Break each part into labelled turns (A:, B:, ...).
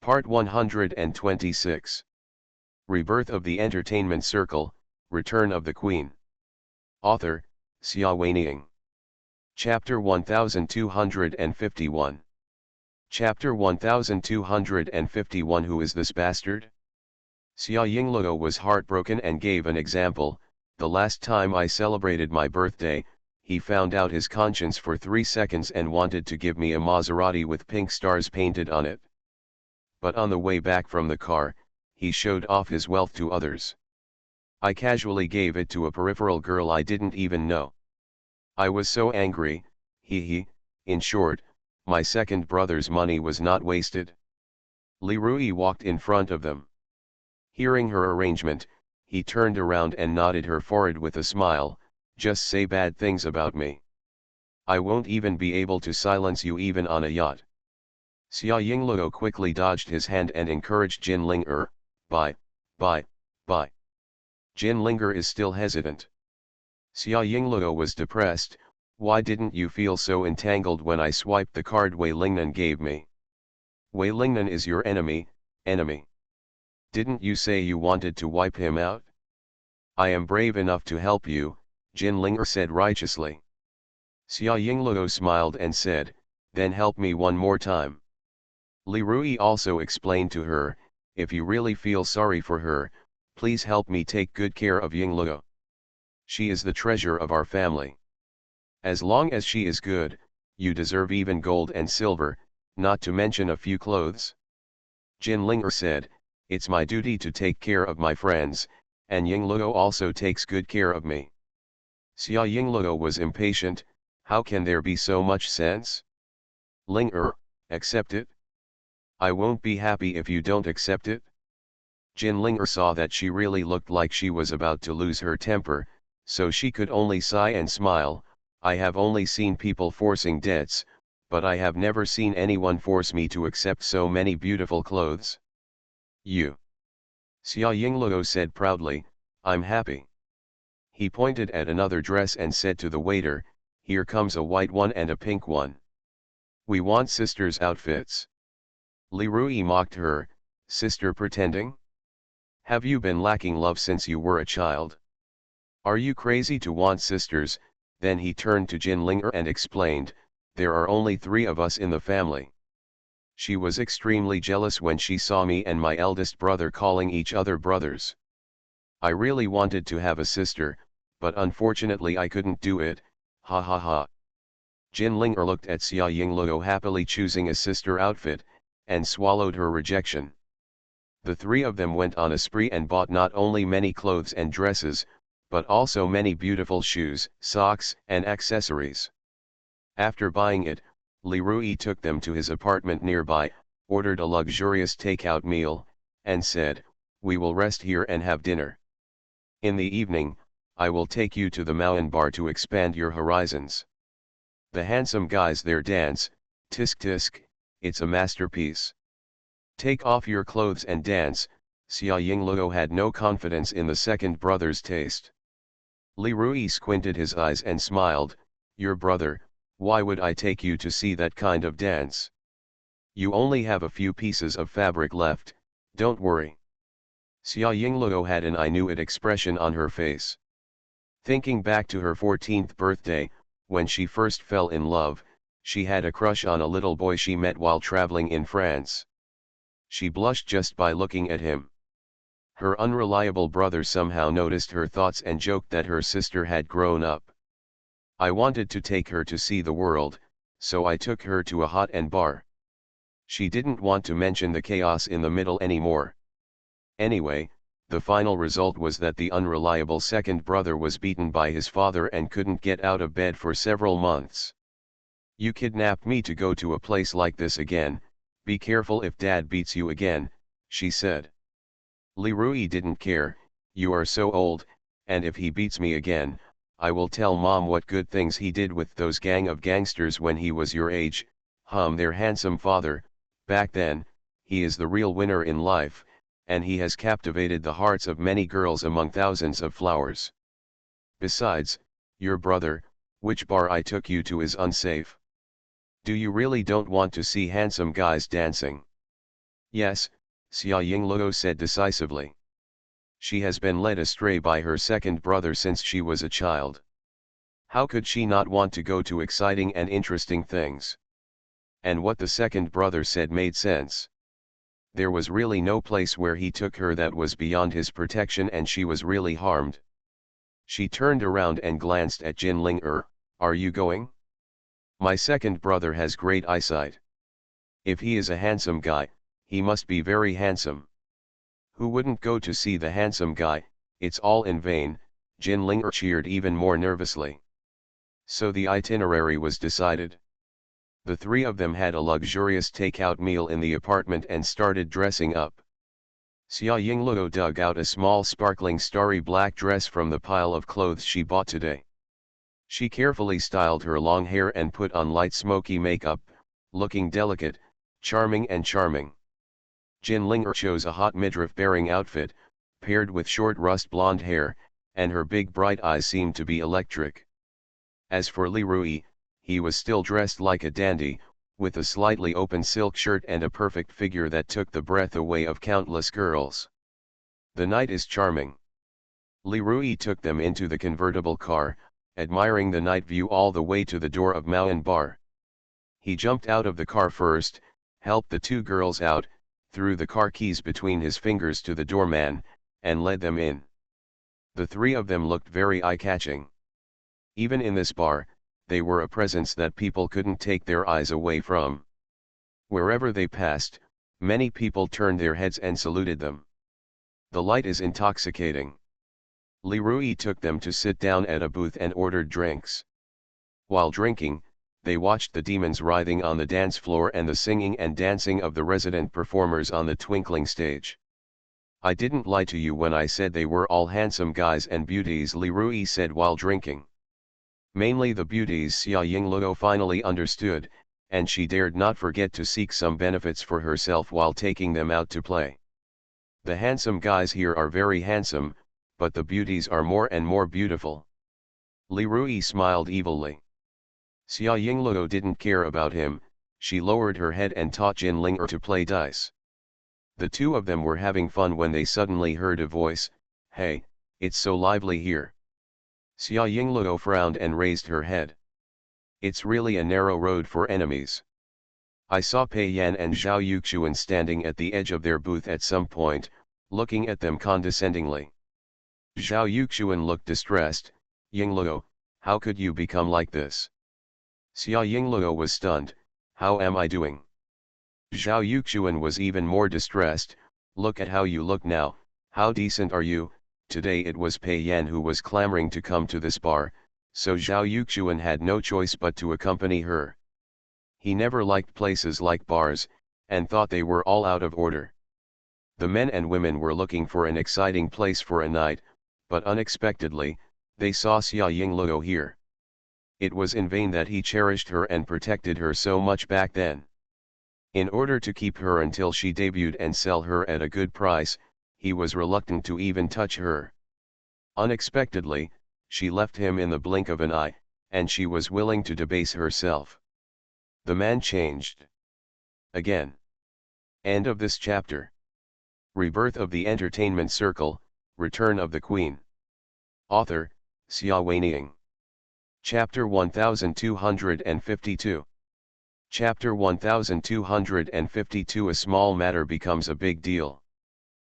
A: Part 126. Rebirth of the Entertainment Circle, Return of the Queen. Author, Xia Weining. Chapter 1251. Chapter 1251. Who is this bastard? Xia Yingluo was heartbroken and gave an example. The last time I celebrated my birthday, he found out his conscience for 3 seconds and wanted to give me a Maserati with pink stars painted on it. But on the way back from the car, he showed off his wealth to others. I casually gave it to a peripheral girl I didn't even know. I was so angry. In short, my second brother's money was not wasted. Li Rui walked in front of them. Hearing her arrangement, he turned around and nodded her forehead with a smile. Just say bad things about me. I won't even be able to silence you even on a yacht. Xia Yingluo quickly dodged his hand and encouraged Jin Linger. Bye. Jin Linger is still hesitant. Xia Yingluo was depressed. Why didn't you feel so entangled when I swiped the card Wei Lingnan gave me? Wei Lingnan is your enemy. Didn't you say you wanted to wipe him out? I am brave enough to help you, Jin Linger said righteously. Xia Yingluo smiled and said, then help me one more time. Li Rui also explained to her, if you really feel sorry for her, please help me take good care of Yingluo. She is the treasure of our family. As long as she is good, you deserve even gold and silver, not to mention a few clothes. Jin Linger said, it's my duty to take care of my friends, and Yingluo also takes good care of me. Xia Yingluo was impatient. How can there be so much sense? Linger, accept it. I won't be happy if you don't accept it. Jin Linger saw that she really looked like she was about to lose her temper, so she could only sigh and smile. I have only seen people forcing debts, but I have never seen anyone force me to accept so many beautiful clothes. You. Xia Yingluo said proudly, I'm happy. He pointed at another dress and said to the waiter, here comes a white one and a pink one. We want sisters' outfits. Li Rui mocked her, sister pretending? Have you been lacking love since you were a child? Are you crazy to want sisters? Then he turned to Jin Linger and explained, there are only 3 of us in the family. She was extremely jealous when she saw me and my eldest brother calling each other brothers. I really wanted to have a sister, but unfortunately I couldn't do it, ha ha ha. Jin Linger looked at Xia Yingluo happily choosing a sister outfit, and swallowed her rejection. The 3 of them went on a spree and bought not only many clothes and dresses, but also many beautiful shoes, socks, and accessories. After buying it, Li Rui took them to his apartment nearby, ordered a luxurious takeout meal, and said, we will rest here and have dinner. In the evening, I will take you to the Maoan bar to expand your horizons. The handsome guys there dance, tisk tisk, it's a masterpiece. Take off your clothes and dance. Xia Yingluo had no confidence in the second brother's taste. Li Rui squinted his eyes and smiled, your brother, why would I take you to see that kind of dance? You only have a few pieces of fabric left, don't worry. Xia Yingluo had an I knew it expression on her face. Thinking back to her 14th birthday, when she first fell in love, she had a crush on a little boy she met while traveling in France. She blushed just by looking at him. Her unreliable brother somehow noticed her thoughts and joked that her sister had grown up. I wanted to take her to see the world, so I took her to a hot and bar. She didn't want to mention the chaos in the middle anymore. Anyway, the final result was that the unreliable second brother was beaten by his father and couldn't get out of bed for several months. You kidnapped me to go to a place like this again, be careful if dad beats you again, she said. Li Rui didn't care, you are so old, and if he beats me again, I will tell mom what good things he did with those gang of gangsters when he was your age. Their handsome father, back then, he is the real winner in life, and he has captivated the hearts of many girls among thousands of flowers. Besides, your brother, which bar I took you to is unsafe. Do you really don't want to see handsome guys dancing? Yes, Xia Yingluo said decisively. She has been led astray by her second brother since she was a child. How could she not want to go to exciting and interesting things? And what the second brother said made sense. There was really no place where he took her that was beyond his protection, and she was really harmed. She turned around and glanced at Jin Ling. Are you going? My second brother has great eyesight. If he is a handsome guy, he must be very handsome. Who wouldn't go to see the handsome guy? It's all in vain, Jin Ling cheered even more nervously. So the itinerary was decided. The three of them had a luxurious takeout meal in the apartment and started dressing up. Xia Yingluo dug out a small sparkling starry black dress from the pile of clothes she bought today. She carefully styled her long hair and put on light smoky makeup, looking delicate, charming and charming. Jin Ling chose a hot midriff-bearing outfit, paired with short rust blonde hair, and her big bright eyes seemed to be electric. As for Li Rui, he was still dressed like a dandy, with a slightly open silk shirt and a perfect figure that took the breath away of countless girls. The night is charming. Li Rui took them into the convertible car, admiring the night view all the way to the door of Maoyan Bar. He jumped out of the car first, helped the two girls out, threw the car keys between his fingers to the doorman, and led them in. The three of them looked very eye-catching. Even in this bar, they were a presence that people couldn't take their eyes away from. Wherever they passed, many people turned their heads and saluted them. The light is intoxicating. Li Rui took them to sit down at a booth and ordered drinks. While drinking, they watched the demons writhing on the dance floor and the singing and dancing of the resident performers on the twinkling stage. I didn't lie to you when I said they were all handsome guys and beauties, Li Rui said while drinking. Mainly the beauties, Xia Yingluo finally understood, and she dared not forget to seek some benefits for herself while taking them out to play. The handsome guys here are very handsome, but the beauties are more and more beautiful. Li Rui smiled evilly. Xia Yingluo didn't care about him. She lowered her head and taught Jin Ling to play dice. The two of them were having fun when they suddenly heard a voice. Hey, it's so lively here. Xia Yingluo frowned and raised her head. It's really a narrow road for enemies. I saw Pei Yan and Zhao Yuxuan standing at the edge of their booth at some point, looking at them condescendingly. Zhao Yuxuan looked distressed. Yingluo, how could you become like this? Xia Yingluo was stunned. How am I doing? Zhao Yuxuan was even more distressed. Look at how you look now, how decent are you? Today it was Pei Yan who was clamoring to come to this bar, so Zhao Yuxuan had no choice but to accompany her. He never liked places like bars, and thought they were all out of order. The men and women were looking for an exciting place for a night, but unexpectedly, they saw Xia Yingluo here. It was in vain that he cherished her and protected her so much back then. In order to keep her until she debuted and sell her at a good price, he was reluctant to even touch her. Unexpectedly, she left him in the blink of an eye, and she was willing to debase herself. The man changed. Again. End of this chapter. Rebirth of the Entertainment Circle, Return of the Queen. Author, Xia Weining. Chapter 1252. Chapter 1252. A small matter becomes a big deal.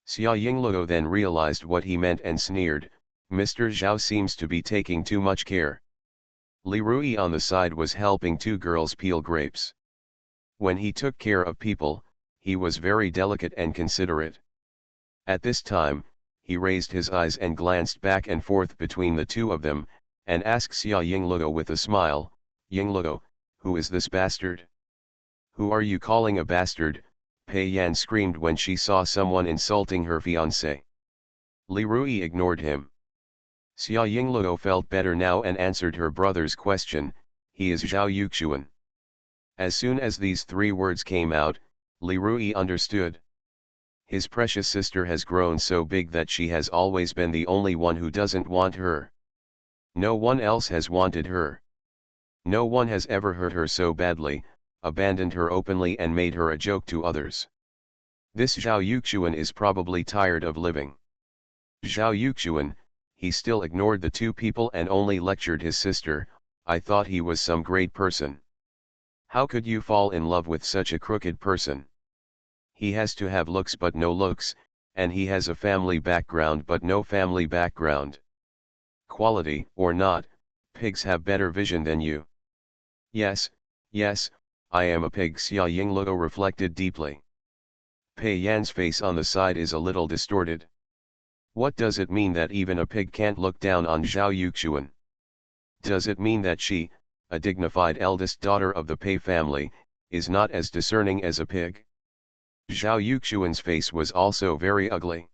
A: Xia Yingluo then realized what he meant and sneered. Mr. Zhao seems to be taking too much care. Li Rui on the side was helping two girls peel grapes. When he took care of people, he was very delicate and considerate. At this time, he raised his eyes and glanced back and forth between the two of them, and asked Xia Yingluo with a smile, Yingluo, who is this bastard? Who are you calling a bastard? Pei Yan screamed when she saw someone insulting her fiancé. Li Rui ignored him. Xia Yingluo felt better now and answered her brother's question, he is Zhao Yuxuan. As soon as these three words came out, Li Rui understood. His precious sister has grown so big that she has always been the only one who doesn't want her. No one else has wanted her. No one has ever hurt her so badly, abandoned her openly and made her a joke to others. This Zhao Yuxuan is probably tired of living. Zhao Yuxuan, he still ignored the two people and only lectured his sister. I thought he was some great person. How could you fall in love with such a crooked person? He has to have looks but no looks, and he has a family background but no family background. Quality or not, pigs have better vision than you. Yes, yes, I am a pig, Xia Yingluo reflected deeply. Pei Yan's face on the side is a little distorted. What does it mean that even a pig can't look down on Zhao Yuxuan? Does it mean that she, a dignified eldest daughter of the Pei family, is not as discerning as a pig? Zhao Yuxuan's face was also very ugly.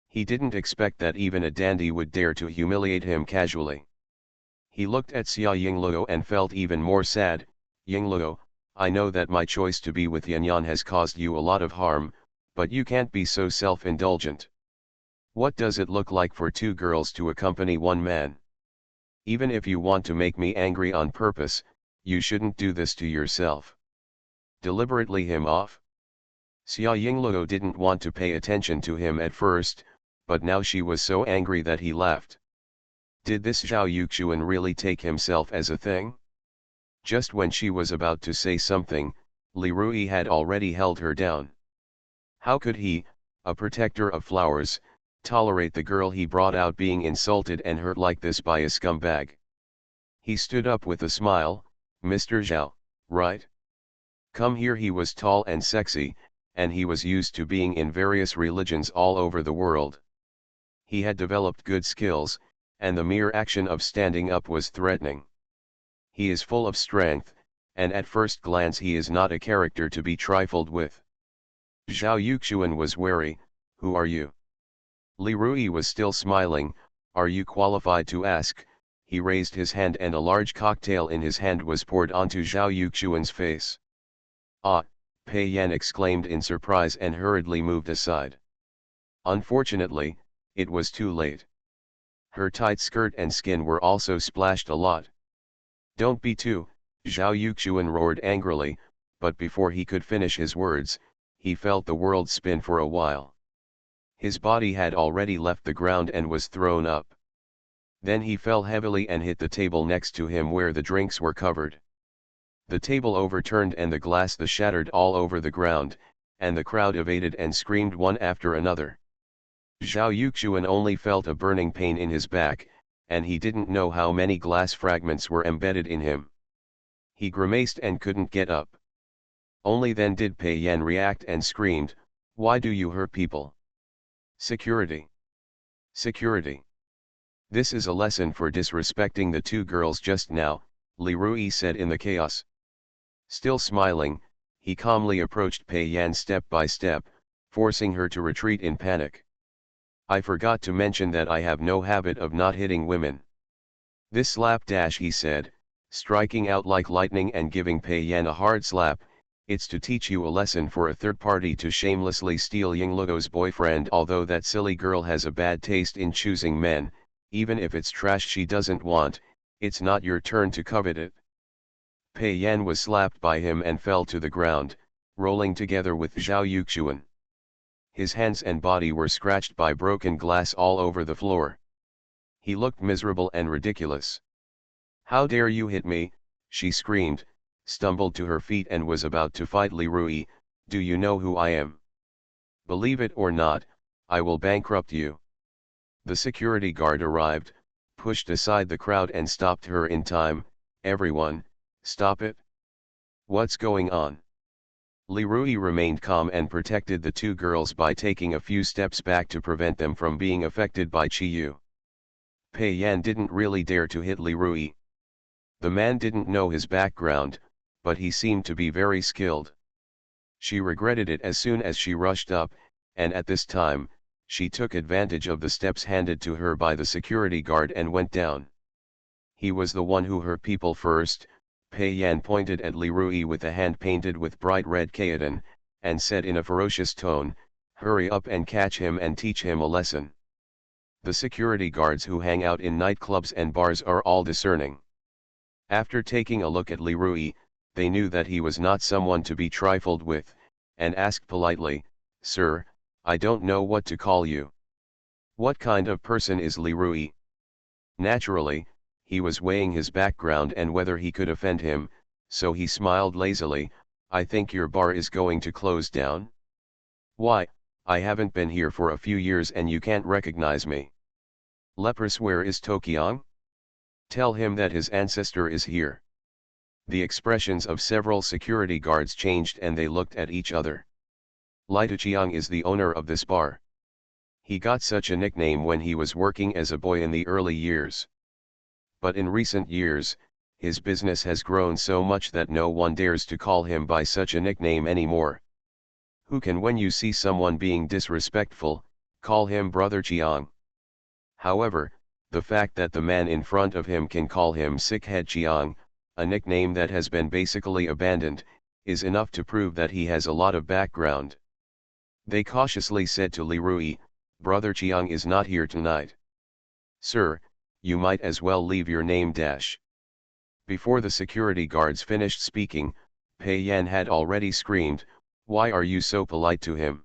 A: He didn't expect that even a dandy would dare to humiliate him casually. He looked at Xia Yingluo and felt even more sad. Yingluo, I know that my choice to be with Yanyan has caused you a lot of harm, but you can't be so self-indulgent. What does it look like for two girls to accompany one man? Even if you want to make me angry on purpose, you shouldn't do this to yourself. Deliberately him off? Xia Yingluo didn't want to pay attention to him at first, but now she was so angry that he laughed. Did this Zhao Yuxuan really take himself as a thing? Just when she was about to say something, Li Rui had already held her down. How could he, a protector of flowers, tolerate the girl he brought out being insulted and hurt like this by a scumbag? He stood up with a smile. Mr. Zhao, right? Come here. He was tall and sexy, and he was used to being in various religions all over the world. He had developed good skills, and the mere action of standing up was threatening. He is full of strength, and at first glance he is not a character to be trifled with. Zhao Yuxuan was wary. Who are you? Li Rui was still smiling. Are you qualified to ask? He raised his hand and a large cocktail in his hand was poured onto Zhao Yuxuan's face. Ah! Pei Yan exclaimed in surprise and hurriedly moved aside. Unfortunately, it was too late. Her tight skirt and skin were also splashed a lot. Don't be too, Zhao Yuxuan roared angrily, but before he could finish his words, he felt the world spin for a while. His body had already left the ground and was thrown up. Then he fell heavily and hit the table next to him where the drinks were covered. The table overturned and the glass shattered all over the ground, and the crowd evaded and screamed one after another. Zhao Yuxuan only felt a burning pain in his back, and he didn't know how many glass fragments were embedded in him. He grimaced and couldn't get up. Only then did Pei Yan react and screamed, "Why do you hurt people? Security! Security! This is a lesson for disrespecting the two girls just now," Li Rui said in the chaos. Still smiling, he calmly approached Pei Yan step by step, forcing her to retreat in panic. I forgot to mention that I have no habit of not hitting women. This slapdash, he said, striking out like lightning and giving Pei Yan a hard slap. It's to teach you a lesson for a third party to shamelessly steal Yingluo's boyfriend. Although that silly girl has a bad taste in choosing men, even if it's trash she doesn't want, it's not your turn to covet it. Pei Yan was slapped by him and fell to the ground, rolling together with Zhao Yuxuan. His hands and body were scratched by broken glass all over the floor. He looked miserable and ridiculous. How dare you hit me, she screamed, stumbled to her feet and was about to fight Li Rui. Do you know who I am? Believe it or not, I will bankrupt you. The security guard arrived, pushed aside the crowd and stopped her in time. Everyone, stop it! What's going on? Li Rui remained calm and protected the two girls by taking a few steps back to prevent them from being affected by Qiyu. Pei Yan didn't really dare to hit Li Rui. The man didn't know his background, but he seemed to be very skilled. She regretted it as soon as she rushed up, and at this time, she took advantage of the steps handed to her by the security guard and went down. He was the one who hurt people first. Pei Yan pointed at Li Rui with a hand painted with bright red Kaidan, and said in a ferocious tone, "Hurry up and catch him and teach him a lesson." The security guards who hang out in nightclubs and bars are all discerning. After taking a look at Li Rui, they knew that he was not someone to be trifled with, and asked politely, Sir, I don't know what to call you. What kind of person is Li Rui? Naturally, he was weighing his background and whether he could offend him, so he smiled lazily. I think your bar is going to close down? Why, I haven't been here for a few years and you can't recognize me. Leprous, where is Tokyong? Tell him that his ancestor is here. The expressions of several security guards changed and they looked at each other. Li Tuqiang is the owner of this bar. He got such a nickname when he was working as a boy in the early years. But in recent years, his business has grown so much that no one dares to call him by such a nickname anymore. Who can, when you see someone being disrespectful, call him Brother Chiang? However, the fact that the man in front of him can call him Sickhead Chiang, a nickname that has been basically abandoned, is enough to prove that he has a lot of background. They cautiously said to Li Rui, Brother Chiang is not here tonight. Sir, you might as well leave your name dash. Before the security guards finished speaking, Pei Yan had already screamed, why are you so polite to him?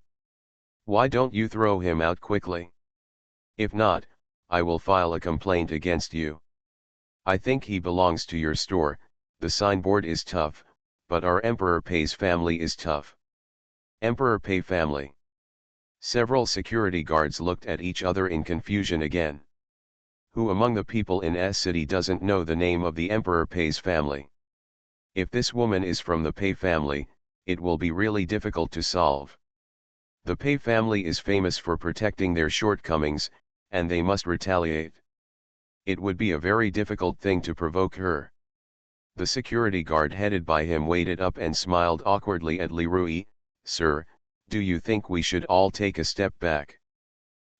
A: Why don't you throw him out quickly? If not, I will file a complaint against you. I think he belongs to your store. The signboard is tough, but our Emperor Pei's family is tough. Emperor Pei family. Several security guards looked at each other in confusion again. Who among the people in S City doesn't know the name of the Emperor Pei's family? If this woman is from the Pei family, it will be really difficult to solve. The Pei family is famous for protecting their shortcomings, and they must retaliate. It would be a very difficult thing to provoke her. The security guard headed by him waited up and smiled awkwardly at Li Rui. Sir, do you think we should all take a step back?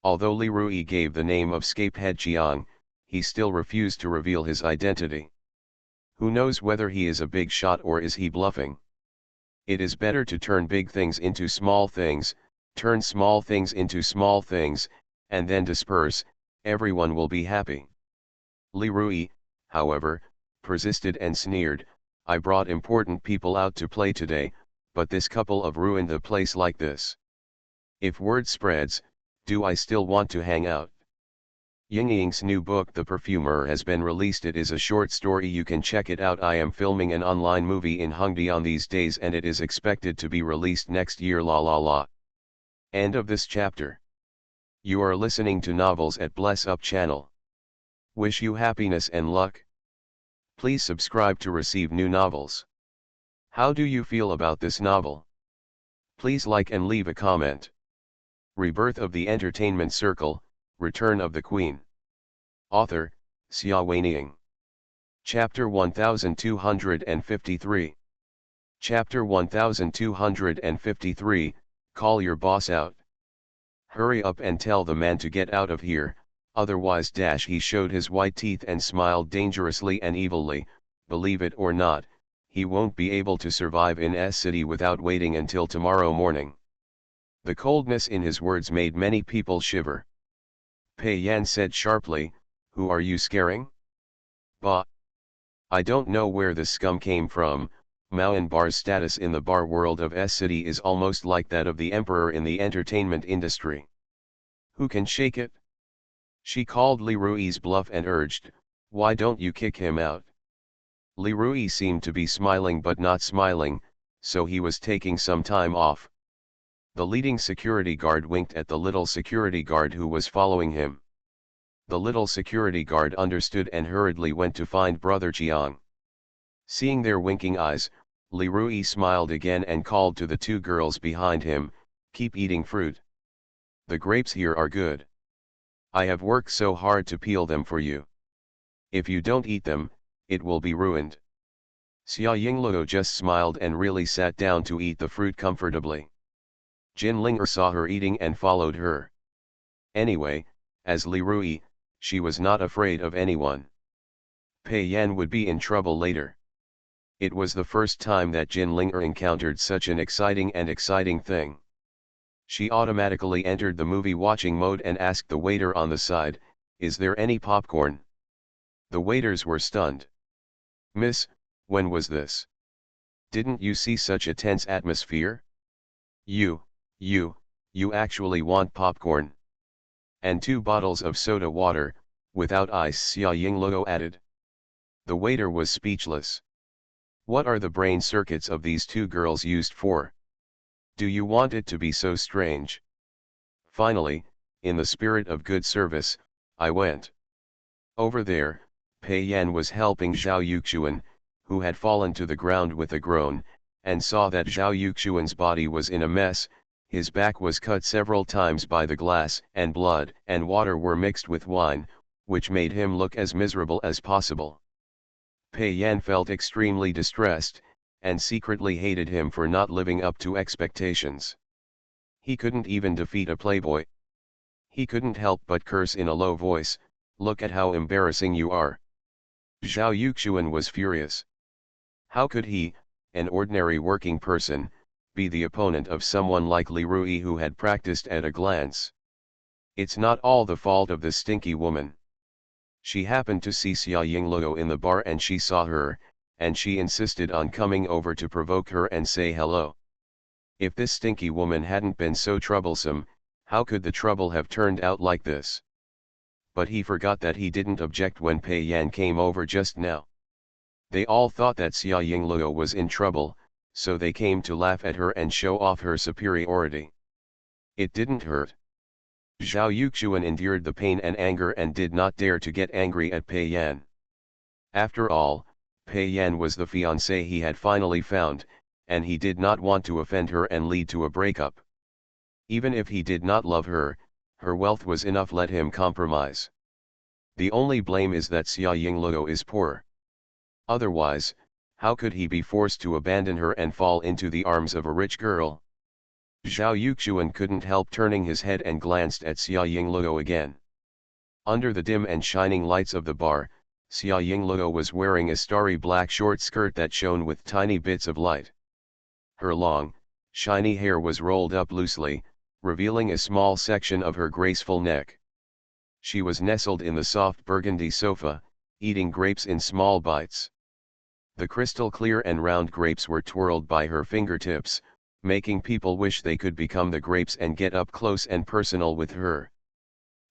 A: Although Li Rui gave the name of Scapehead Chiang, he still refused to reveal his identity. Who knows whether he is a big shot or is he bluffing? It is better to turn big things into small things, turn small things into small things, and then disperse. Everyone will be happy. Li Rui, however, persisted and sneered, I brought important people out to play today, but this couple of ruined the place like this. If word spreads, do I still want to hang out? Ying Ying's new book The Perfumer has been released. It is a short story, you can check it out. I am filming an online movie in Hongdae these days and it is expected to be released next year. La la la. End of this chapter. You are listening to Novels at Bless Up channel. Wish you happiness and luck. Please subscribe to receive new novels. How do you feel about this novel? Please like and leave a comment. Rebirth of the Entertainment Circle, Return of the Queen. Author, Xia Weining. Chapter 1253. Chapter 1253, Call your boss out. Hurry up and tell the man to get out of here, otherwise dash. He showed his white teeth and smiled dangerously and evilly. Believe it or not, he won't be able to survive in S City without waiting until tomorrow morning. The coldness in his words made many people shiver. Pei Yan said sharply, who are you scaring? Bah! I don't know where this scum came from. Mao and Bar's status in the bar world of S City is almost like that of the emperor in the entertainment industry. Who can shake it? She called Li Rui's bluff and urged, why don't you kick him out? Li Rui seemed to be smiling but not smiling, so he was taking some time off. The leading security guard winked at the little security guard who was following him. The little security guard understood and hurriedly went to find Brother Chiang. Seeing their winking eyes, Li Rui smiled again and called to the two girls behind him, keep eating fruit. The grapes here are good. I have worked so hard to peel them for you. If you don't eat them, it will be ruined. Xia Yingluo just smiled and really sat down to eat the fruit comfortably. Jin Linger saw her eating and followed her. Anyway, as Li Rui, she was not afraid of anyone. Pei Yan would be in trouble later. It was the first time that Jin Linger encountered such an exciting thing. She automatically entered the movie watching mode and asked the waiter on the side, is there any popcorn? The waiters were stunned. Miss, when was this? Didn't you see such a tense atmosphere? You, You actually want popcorn? And 2 bottles of soda water, without ice, Xia Yingluo added. The waiter was speechless. What are the brain circuits of these 2 girls used for? Do you want it to be so strange? Finally, in the spirit of good service, I went. Over there, Pei Yan was helping Zhao Yuxuan, who had fallen to the ground with a groan, and saw that Zhao Yuxuan's body was in a mess. His back was cut several times by the glass, and blood and water were mixed with wine, which made him look as miserable as possible. Pei Yan felt extremely distressed, and secretly hated him for not living up to expectations. He couldn't even defeat a playboy. He couldn't help but curse in a low voice, "Look at how embarrassing you are." Zhao Yuxuan was furious. How could he, an ordinary working person, be the opponent of someone like Li Rui who had practiced at a glance? It's not all the fault of the stinky woman. She happened to see Xia Yingluo in the bar and she saw her, and she insisted on coming over to provoke her and say hello. If this stinky woman hadn't been so troublesome, how could the trouble have turned out like this? But he forgot that he didn't object when Pei Yan came over just now. They all thought that Xia Yingluo was in trouble, so they came to laugh at her and show off her superiority. It didn't hurt. Zhao Yuxuan endured the pain and anger and did not dare to get angry at Pei Yan. After all, Pei Yan was the fiancée he had finally found, and he did not want to offend her and lead to a breakup. Even if he did not love her, her wealth was enough. Let him compromise. The only blame is that Xia Yingluo is poor. Otherwise, how could he be forced to abandon her and fall into the arms of a rich girl? Zhao Yuxuan couldn't help turning his head and glanced at Xia Yingluo again. Under the dim and shining lights of the bar, Xia Yingluo was wearing a starry black short skirt that shone with tiny bits of light. Her long, shiny hair was rolled up loosely, revealing a small section of her graceful neck. She was nestled in the soft burgundy sofa, eating grapes in small bites. The crystal clear and round grapes were twirled by her fingertips, making people wish they could become the grapes and get up close and personal with her.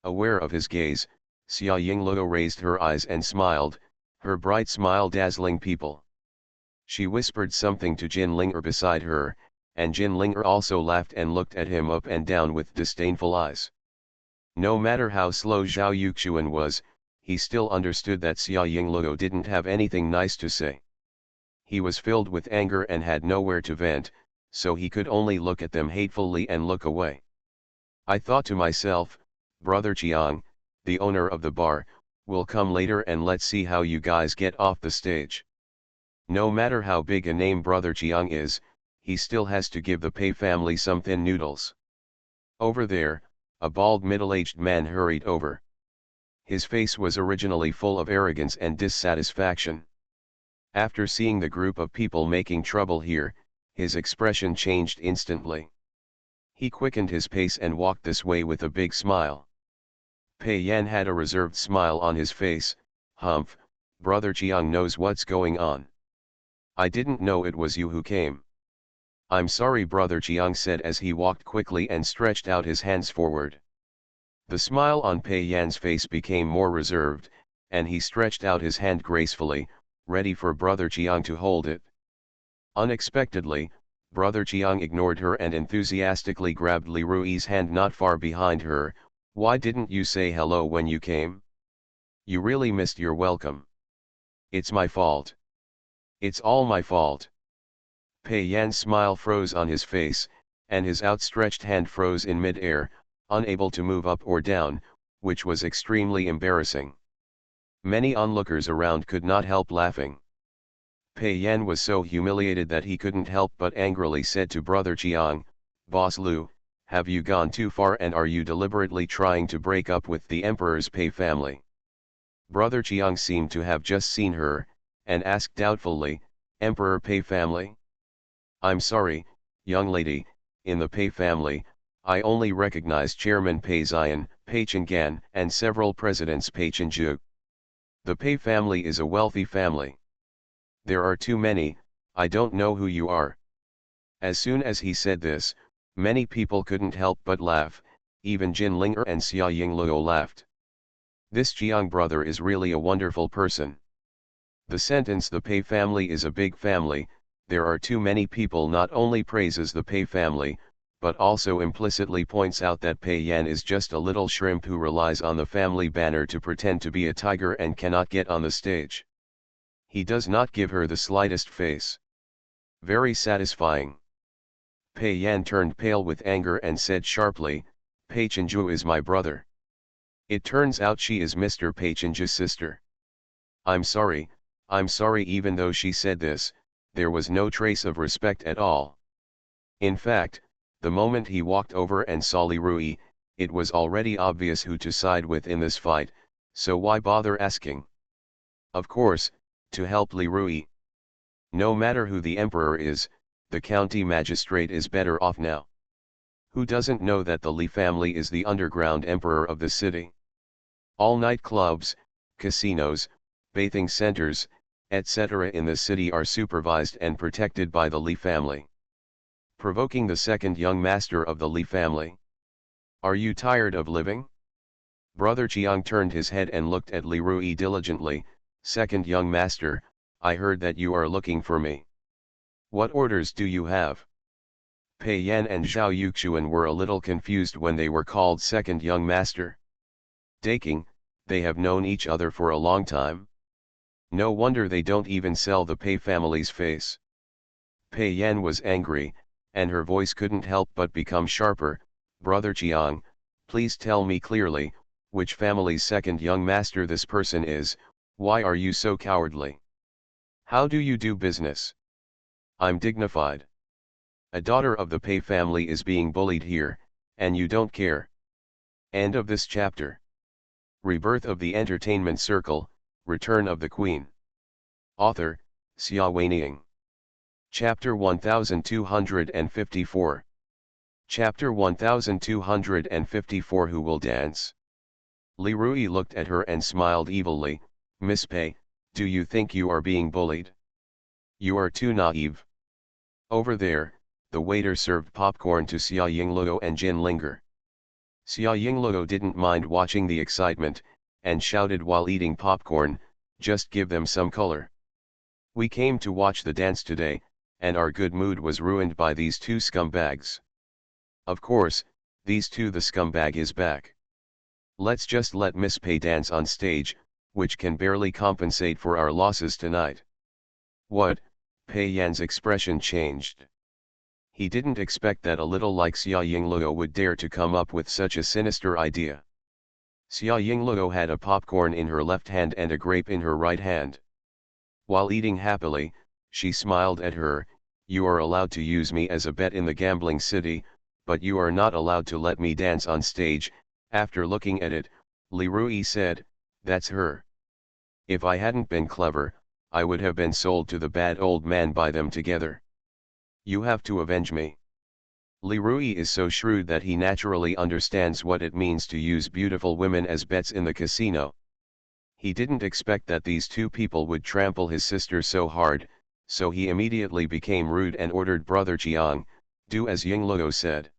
A: Aware of his gaze, Xia Yingluo raised her eyes and smiled, her bright smile dazzling people. She whispered something to Jin Linger beside her, and Jin Linger also laughed and looked at him up and down with disdainful eyes. No matter how slow Zhao Yuxuan was, he still understood that Xia Yingluo didn't have anything nice to say. He was filled with anger and had nowhere to vent, so he could only look at them hatefully and look away. I thought to myself, Brother Chiang, the owner of the bar, will come later and let's see how you guys get off the stage. No matter how big a name Brother Chiang is, he still has to give the Pei family some thin noodles. Over there, a bald middle-aged man hurried over. His face was originally full of arrogance and dissatisfaction. After seeing the group of people making trouble here, his expression changed instantly. He quickened his pace and walked this way with a big smile. Pei Yan had a reserved smile on his face. Humph, Brother Chiang knows what's going on. I didn't know it was you who came. I'm sorry, Brother Chiang said as he walked quickly and stretched out his hands forward. The smile on Pei Yan's face became more reserved, and he stretched out his hand gracefully, ready for Brother Chiang to hold it. Unexpectedly, Brother Chiang ignored her and enthusiastically grabbed Li Rui's hand not far behind her. Why didn't you say hello when you came? You really missed your welcome. It's my fault. It's all my fault. Pei Yan's smile froze on his face, and his outstretched hand froze in mid-air, unable to move up or down, which was extremely embarrassing. Many onlookers around could not help laughing. Pei Yan was so humiliated that he couldn't help but angrily said to Brother Chiang, Boss Lu, have you gone too far and are you deliberately trying to break up with the Emperor's Pei family? Brother Chiang seemed to have just seen her, and asked doubtfully, Emperor Pei family? I'm sorry, young lady, in the Pei family, I only recognize Chairman Pei Zian, Pei Chang'an, and several presidents Pei Chenju. The Pei family is a wealthy family. There are too many, I don't know who you are. As soon as he said this, Many people couldn't help but laugh, even Jin Linger and Xia Yingluo laughed. This Jiang brother is really a wonderful person. The sentence "the Pei family is a big family, there are too many people" not only praises the Pei family, but also implicitly points out that Pei Yan is just a little shrimp who relies on the family banner to pretend to be a tiger and cannot get on the stage. He does not give her the slightest face. Very satisfying. Pei Yan turned pale with anger and said sharply, "Pei Chenju is my brother. It turns out she is Mr. Pei Chenju's sister. I'm sorry." Even though she said this, there was no trace of respect at all. In fact, the moment he walked over and saw Li Rui, it was already obvious who to side with in this fight, so why bother asking? Of course, to help Li Rui. No matter who the emperor is, the county magistrate is better off now. Who doesn't know that the Li family is the underground emperor of the city? All night clubs, casinos, bathing centers, etc. in the city are supervised and protected by the Li family. Provoking the second young master of the Li family. Are you tired of living? Brother Chiang turned his head and looked at Li Rui diligently. Second young master, I heard that you are looking for me. What orders do you have? Pei Yan and Zhao Yuxuan were a little confused when they were called second young master. Daking, they have known each other for a long time. No wonder they don't even sell the Pei family's face. Pei Yan was angry, and her voice couldn't help but become sharper. Brother Chiang, please tell me clearly, which family's second young master this person is. Why are you so cowardly? How do you do business? I'm dignified. A daughter of the Pei family is being bullied here, and you don't care. End of this chapter. Rebirth of the Entertainment Circle, Return of the Queen. Author, Xia Weining. Chapter 1254. Chapter 1254. Who will dance? Li Rui looked at her and smiled evilly. Miss Pei, do you think you are being bullied? You are too naive. Over there, the waiter served popcorn to Xia Yingluo and Jin Linger. Xia Yingluo didn't mind watching the excitement, and shouted while eating popcorn, just give them some color. We came to watch the dance today, and our good mood was ruined by these two scumbags. Of course, these two the scumbag is back. Let's just let Miss Pei dance on stage, which can barely compensate for our losses tonight. What? Pei Yan's expression changed. He didn't expect that a little like Xia Yingluo would dare to come up with such a sinister idea. Xia Yingluo had a popcorn in her left hand and a grape in her right hand. While eating happily, she smiled at her. You are allowed to use me as a bet in the gambling city, but you are not allowed to let me dance on stage. After looking at it, Li Rui said, that's her. If I hadn't been clever, I would have been sold to the bad old man by them together. You have to avenge me. Li Rui is so shrewd that he naturally understands what it means to use beautiful women as bets in the casino. He didn't expect that these two people would trample his sister so hard, so he immediately became rude and ordered Brother Chiang, do as Yingluo said.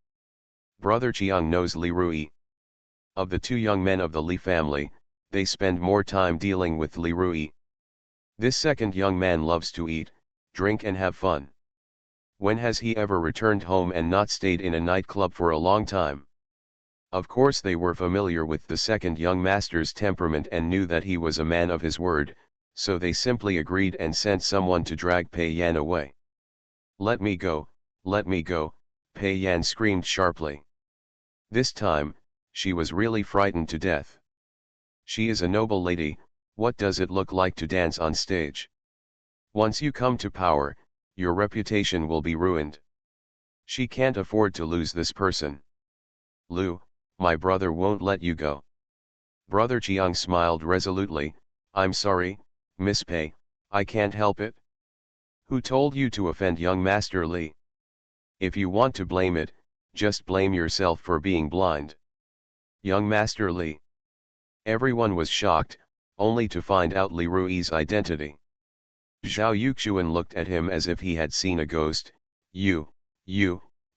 A: Brother Chiang knows Li Rui. Of the two young men of the Li family, they spend more time dealing with Li Rui. This second young man loves to eat, drink and have fun. When has he ever returned home and not stayed in a nightclub for a long time? Of course they were familiar with the second young master's temperament and knew that he was a man of his word, so they simply agreed and sent someone to drag Pei Yan away. Let me go, Pei Yan screamed sharply. This time, she was really frightened to death. She is a noble lady, what does it look like to dance on stage? Once you come to power, your reputation will be ruined. She can't afford to lose this person. Lu, my brother won't let you go. Brother Chiang smiled resolutely. I'm sorry, Miss Pei, I can't help it. Who told you to offend young Master Li? If you want to blame it, just blame yourself for being blind. Young Master Li. Everyone was shocked, only to find out Li Rui's identity. Zhao Yuxuan looked at him as if he had seen a ghost. You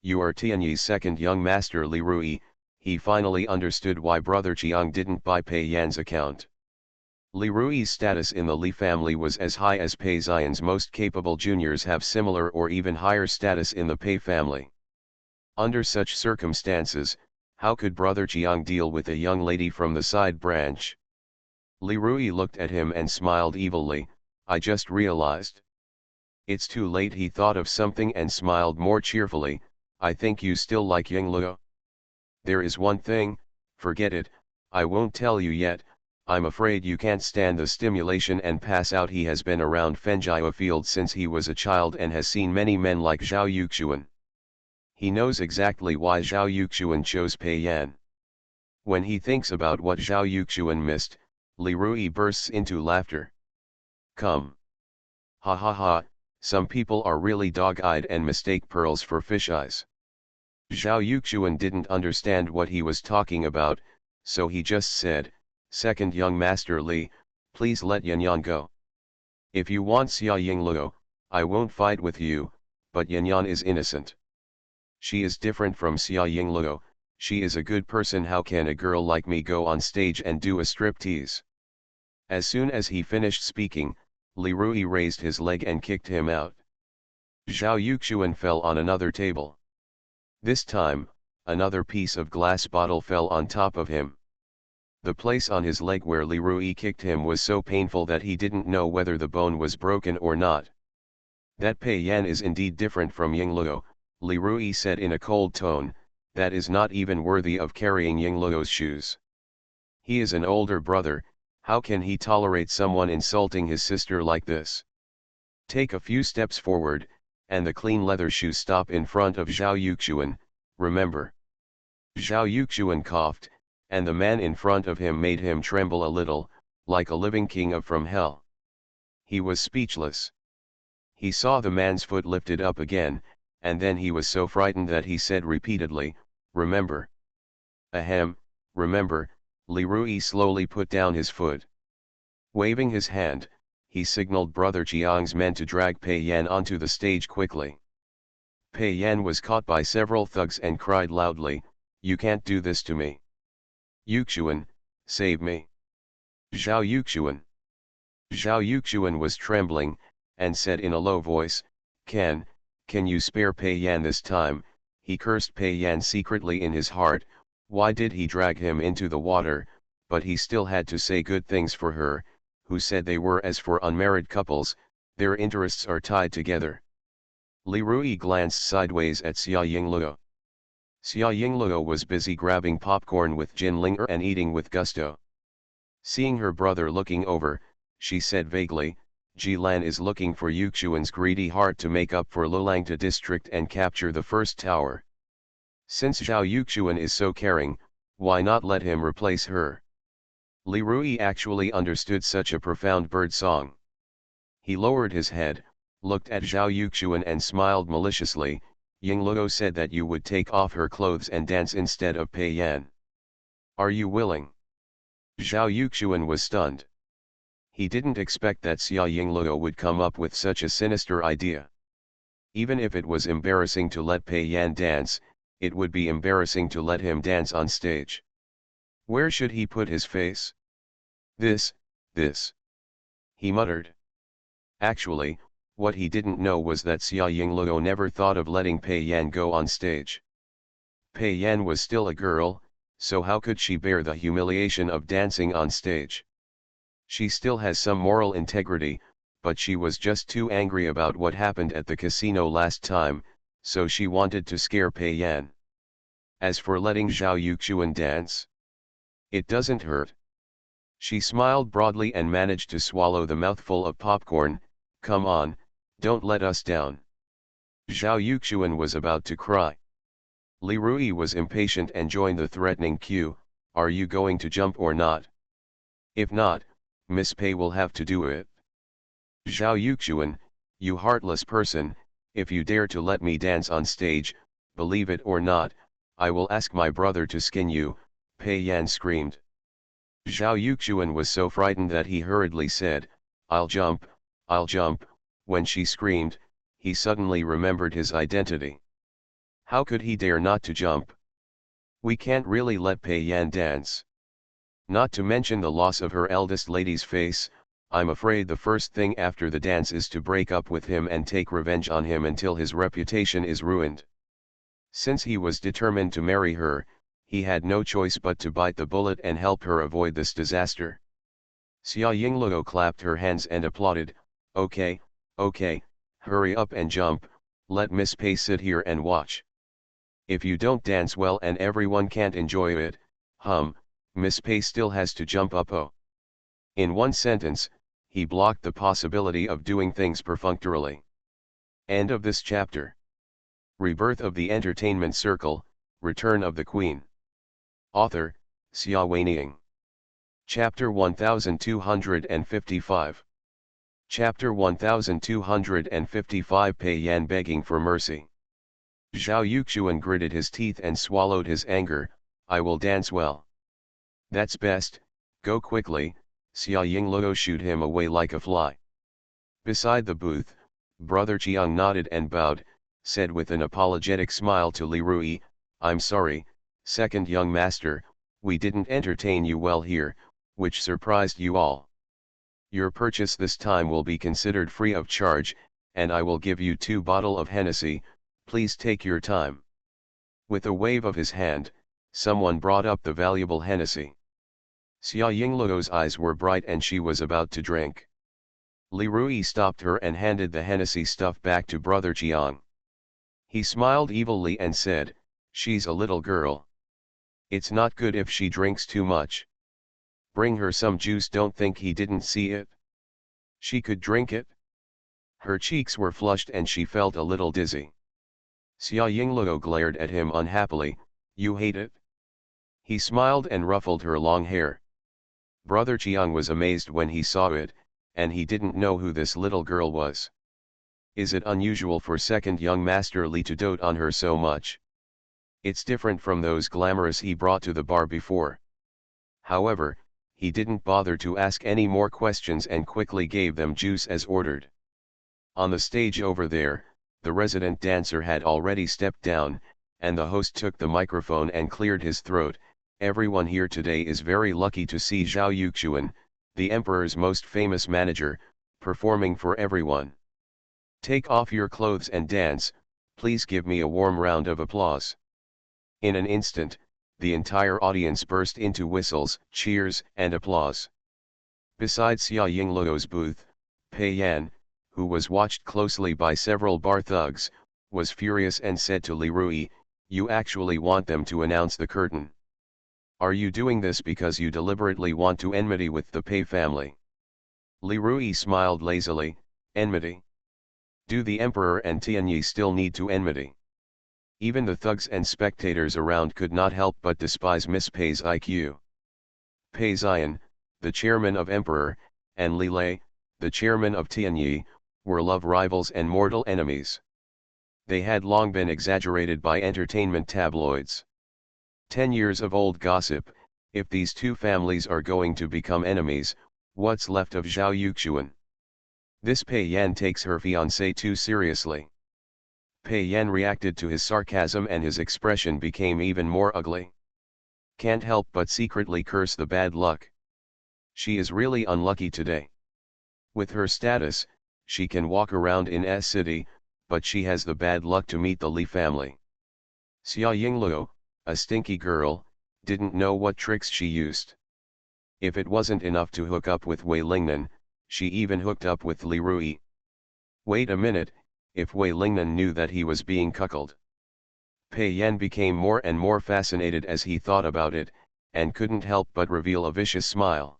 A: You are Tianyi's second young master Li Rui. He finally understood why brother Chiang didn't buy Pei Yan's account. Li Rui's status in the Li family was as high as Pei Xian's most capable juniors have similar or even higher status in the Pei family. Under such circumstances, how could brother Chiang deal with a young lady from the side branch? Li Rui looked at him and smiled evilly. I just realized. It's too late. He thought of something and smiled more cheerfully. I think you still like Yingluo. There is one thing, forget it, I won't tell you yet. I'm afraid you can't stand the stimulation and pass out. He has been around Fengjia Field since he was a child and has seen many men like Zhao Yuxuan. He knows exactly why Zhao Yuxuan chose Pei Yan. When he thinks about what Zhao Yuxuan missed, Li Rui bursts into laughter. Come. Ha ha ha, some people are really dog-eyed and mistake pearls for fish eyes. Zhao Yuxuan didn't understand what he was talking about, so he just said, Second young master Li, please let Yanyan go. If you want Xia Yingluo, I won't fight with you, but Yanyan is innocent. She is different from Xia Yingluo, she is a good person. How can a girl like me go on stage and do a striptease? As soon as he finished speaking, Li Rui raised his leg and kicked him out. Zhao Yuxuan fell on another table. This time, another piece of glass bottle fell on top of him. The place on his leg where Li Rui kicked him was so painful that he didn't know whether the bone was broken or not. That Pei Yan is indeed different from Yingluo, Li Rui said in a cold tone, that is not even worthy of carrying Yingluo's shoes. He is an older brother, how can he tolerate someone insulting his sister like this? Take a few steps forward, and the clean leather shoes stop in front of Zhao Yuxuan, remember. Zhao Yuxuan coughed, and the man in front of him made him tremble a little, like a living king from hell. He was speechless. He saw the man's foot lifted up again, and then he was so frightened that he said repeatedly, remember. Ahem, remember. Li Rui slowly put down his foot. Waving his hand, he signaled brother Chiang's men to drag Pei Yan onto the stage quickly. Pei Yan was caught by several thugs and cried loudly, you can't do this to me. Yuxuan, save me. Zhao Yuxuan. Zhao Yuxuan was trembling, and said in a low voice, can you spare Pei Yan this time? He cursed Pei Yan secretly in his heart, why did he drag him into the water, but he still had to say good things for her, who said they were as for unmarried couples, their interests are tied together. Li Rui glanced sideways at Xia Yingluo. Xia Yingluo was busy grabbing popcorn with Jinlinger and eating with gusto. Seeing her brother looking over, she said vaguely, Jilan is looking for Yuxuan's greedy heart to make up for Lulangta district and capture the first tower. Since Zhao Yuxuan is so caring, why not let him replace her? Li Rui actually understood such a profound bird song. He lowered his head, looked at Zhao Yuxuan and smiled maliciously, Yingluo said that you would take off her clothes and dance instead of Pei Yan. Are you willing? Zhao Yuxuan was stunned. He didn't expect that Xia Yingluo would come up with such a sinister idea. Even if it was embarrassing to let Pei Yan dance, it would be embarrassing to let him dance on stage. Where should he put his face? This. He muttered. Actually, what he didn't know was that Xia Yingluo never thought of letting Pei Yan go on stage. Pei Yan was still a girl, so how could she bear the humiliation of dancing on stage? She still has some moral integrity, but she was just too angry about what happened at the casino last time, so she wanted to scare Pei Yan. As for letting Zhao Yuxuan dance, it doesn't hurt. She smiled broadly and managed to swallow the mouthful of popcorn. Come on, don't let us down. Zhao Yuxuan was about to cry. Li Rui was impatient and joined the threatening queue, are you going to jump or not? If not, Miss Pei will have to do it. Zhao Yuxuan, you heartless person, if you dare to let me dance on stage, believe it or not, I will ask my brother to skin you, Pei Yan screamed. Zhao Yuxuan was so frightened that he hurriedly said, I'll jump. When she screamed, he suddenly remembered his identity. How could he dare not to jump? We can't really let Pei Yan dance. Not to mention the loss of her eldest lady's face, I'm afraid the first thing after the dance is to break up with him and take revenge on him until his reputation is ruined. Since he was determined to marry her, he had no choice but to bite the bullet and help her avoid this disaster. Xia Yingluo clapped her hands and applauded, okay, hurry up and jump, let Miss Pei sit here and watch. If you don't dance well and everyone can't enjoy it, Miss Pei still has to jump up. Oh. In one sentence, he blocked the possibility of doing things perfunctorily. End of this chapter. Rebirth of the Entertainment Circle, Return of the Queen. Author, Xia Weining. Chapter 1255. Chapter 1255 Pei Yan begging for mercy. Zhao Yuxuan gritted his teeth and swallowed his anger, I will dance well. That's best, go quickly, Xia Yingluo shooed him away like a fly. Beside the booth, Brother Chiang nodded and bowed, said with an apologetic smile to Li Rui, I'm sorry, second young master, we didn't entertain you well here, which surprised you all. Your purchase this time will be considered free of charge, and I will give you 2 bottles of Hennessy, please take your time. With a wave of his hand, someone brought up the valuable Hennessy. Xia Yingluo's eyes were bright and she was about to drink. Li Rui stopped her and handed the Hennessy stuff back to Brother Chiang. He smiled evilly and said, she's a little girl. It's not good if she drinks too much. Bring her some juice, don't think he didn't see it. She could drink it. Her cheeks were flushed and she felt a little dizzy. Xia Yingluo glared at him unhappily, you hate it? He smiled and ruffled her long hair. Brother Chiang was amazed when he saw it, and he didn't know who this little girl was. Is it unusual for second young master Li to dote on her so much? It's different from those glamorous he brought to the bar before. However, he didn't bother to ask any more questions and quickly gave them juice as ordered. On the stage over there, the resident dancer had already stepped down, and the host took the microphone and cleared his throat. Everyone here today is very lucky to see Zhao Yuxuan, the emperor's most famous manager, performing for everyone. Take off your clothes and dance, please give me a warm round of applause. In an instant, the entire audience burst into whistles, cheers, and applause. Beside Xia Yingluo's booth, Pei Yan, who was watched closely by several bar thugs, was furious and said to Li Rui, you actually want them to announce the curtain. Are you doing this because you deliberately want to enmity with the Pei family? Li Rui smiled lazily, enmity? Do the emperor and Tianyi still need to enmity? Even the thugs and spectators around could not help but despise Miss Pei's IQ. Pei Xian, the chairman of Emperor, and Li Lei, the chairman of Tianyi, were love rivals and mortal enemies. They had long been exaggerated by entertainment tabloids. 10 years of old gossip, if these two families are going to become enemies, what's left of Zhao Yuxuan? This Pei Yan takes her fiancé too seriously. Pei Yan reacted to his sarcasm and his expression became even more ugly. Can't help but secretly curse the bad luck. She is really unlucky today. With her status, she can walk around in S city, but she has the bad luck to meet the Li family. Xia Yingluo, a stinky girl, didn't know what tricks she used. If it wasn't enough to hook up with Wei Lingnan, she even hooked up with Li Rui. Wait a minute, if Wei Lingnan knew that he was being cuckolded. Pei Yan became more and more fascinated as he thought about it, and couldn't help but reveal a vicious smile.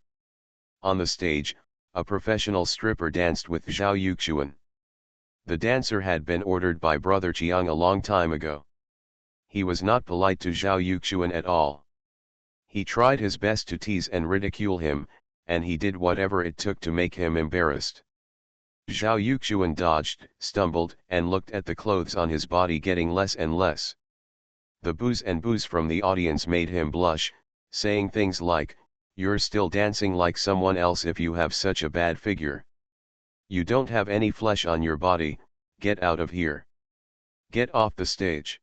A: On the stage, a professional stripper danced with Zhao Yuxuan. The dancer had been ordered by Brother Chiang a long time ago. He was not polite to Zhao Yuxuan at all. He tried his best to tease and ridicule him, and he did whatever it took to make him embarrassed. Zhao Yuxuan dodged, stumbled, and looked at the clothes on his body getting less and less. The boos from the audience made him blush, saying things like, "You're still dancing like someone else if you have such a bad figure. You don't have any flesh on your body, get out of here. Get off the stage."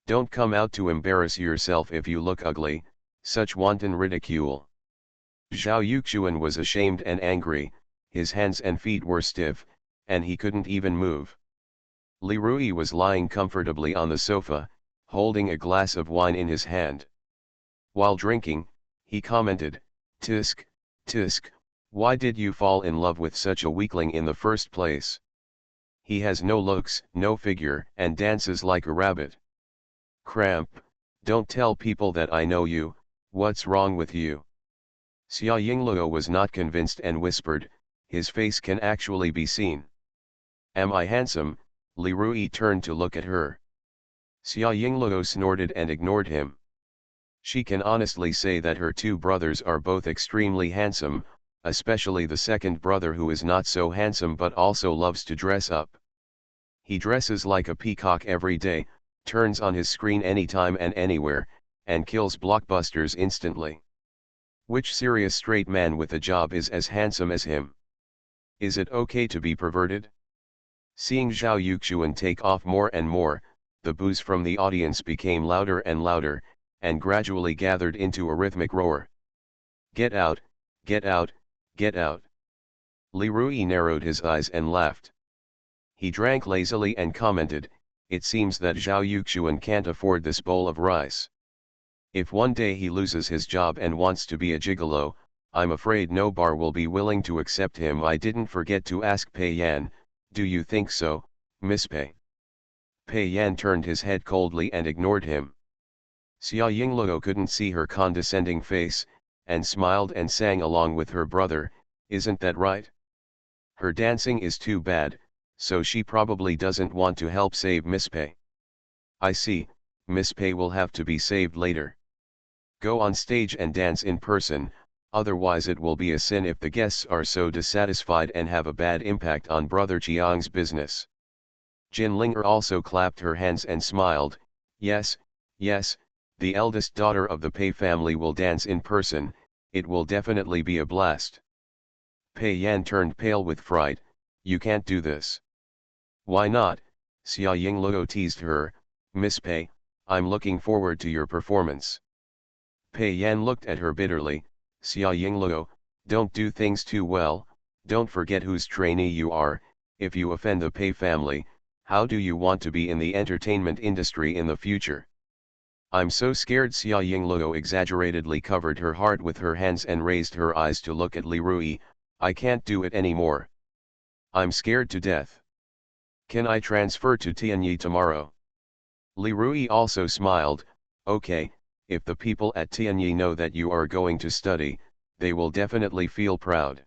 A: Don't come out to embarrass yourself if you look ugly, such wanton ridicule. Zhao Yuxuan was ashamed and angry, his hands and feet were stiff, and he couldn't even move. Li Rui was lying comfortably on the sofa, holding a glass of wine in his hand. While drinking, he commented, "Tisk, tisk, why did you fall in love with such a weakling in the first place? He has no looks, no figure, and dances like a rabbit. Cramp, don't tell people that I know you, what's wrong with you?" Xia Yingluo was not convinced and whispered, "His face can actually be seen." "Am I handsome?" Li Rui turned to look at her. Xia Yingluo snorted and ignored him. She can honestly say that her two brothers are both extremely handsome, especially the second brother who is not so handsome but also loves to dress up. He dresses like a peacock every day, turns on his screen anytime and anywhere, and kills blockbusters instantly. Which serious straight man with a job is as handsome as him? Is it okay to be perverted? Seeing Zhao Yuxuan take off more and more, the boos from the audience became louder and louder, and gradually gathered into a rhythmic roar. "Get out, get out, get out." Li Rui narrowed his eyes and laughed. He drank lazily and commented, "It seems that Zhao Yuxuan can't afford this bowl of rice. If one day he loses his job and wants to be a gigolo, I'm afraid no bar will be willing to accept him." I didn't forget to ask Pei Yan, "Do you think so, Miss Pei?" Pei Yan turned his head coldly and ignored him. Xia Yingluo couldn't see her condescending face, and smiled and sang along with her brother, "Isn't that right? Her dancing is too bad, so she probably doesn't want to help save Miss Pei. I see, Miss Pei will have to be saved later. Go on stage and dance in person, otherwise it will be a sin if the guests are so dissatisfied and have a bad impact on Brother Jiang's business." Jin Linger also clapped her hands and smiled, "Yes, yes, the eldest daughter of the Pei family will dance in person, it will definitely be a blast." Pei Yan turned pale with fright, "You can't do this." "Why not?" Xia Yingluo teased her, "Miss Pei, I'm looking forward to your performance." Pei Yan looked at her bitterly, "Xia Yingluo, don't do things too well, don't forget whose trainee you are. If you offend the Pei family, how do you want to be in the entertainment industry in the future?" "I'm so scared." Xia Yingluo exaggeratedly covered her heart with her hands and raised her eyes to look at Li Rui, "I can't do it anymore. I'm scared to death. Can I transfer to Tianyi tomorrow?" Li Rui also smiled, "Okay, if the people at Tianyi know that you are going to study, they will definitely feel proud."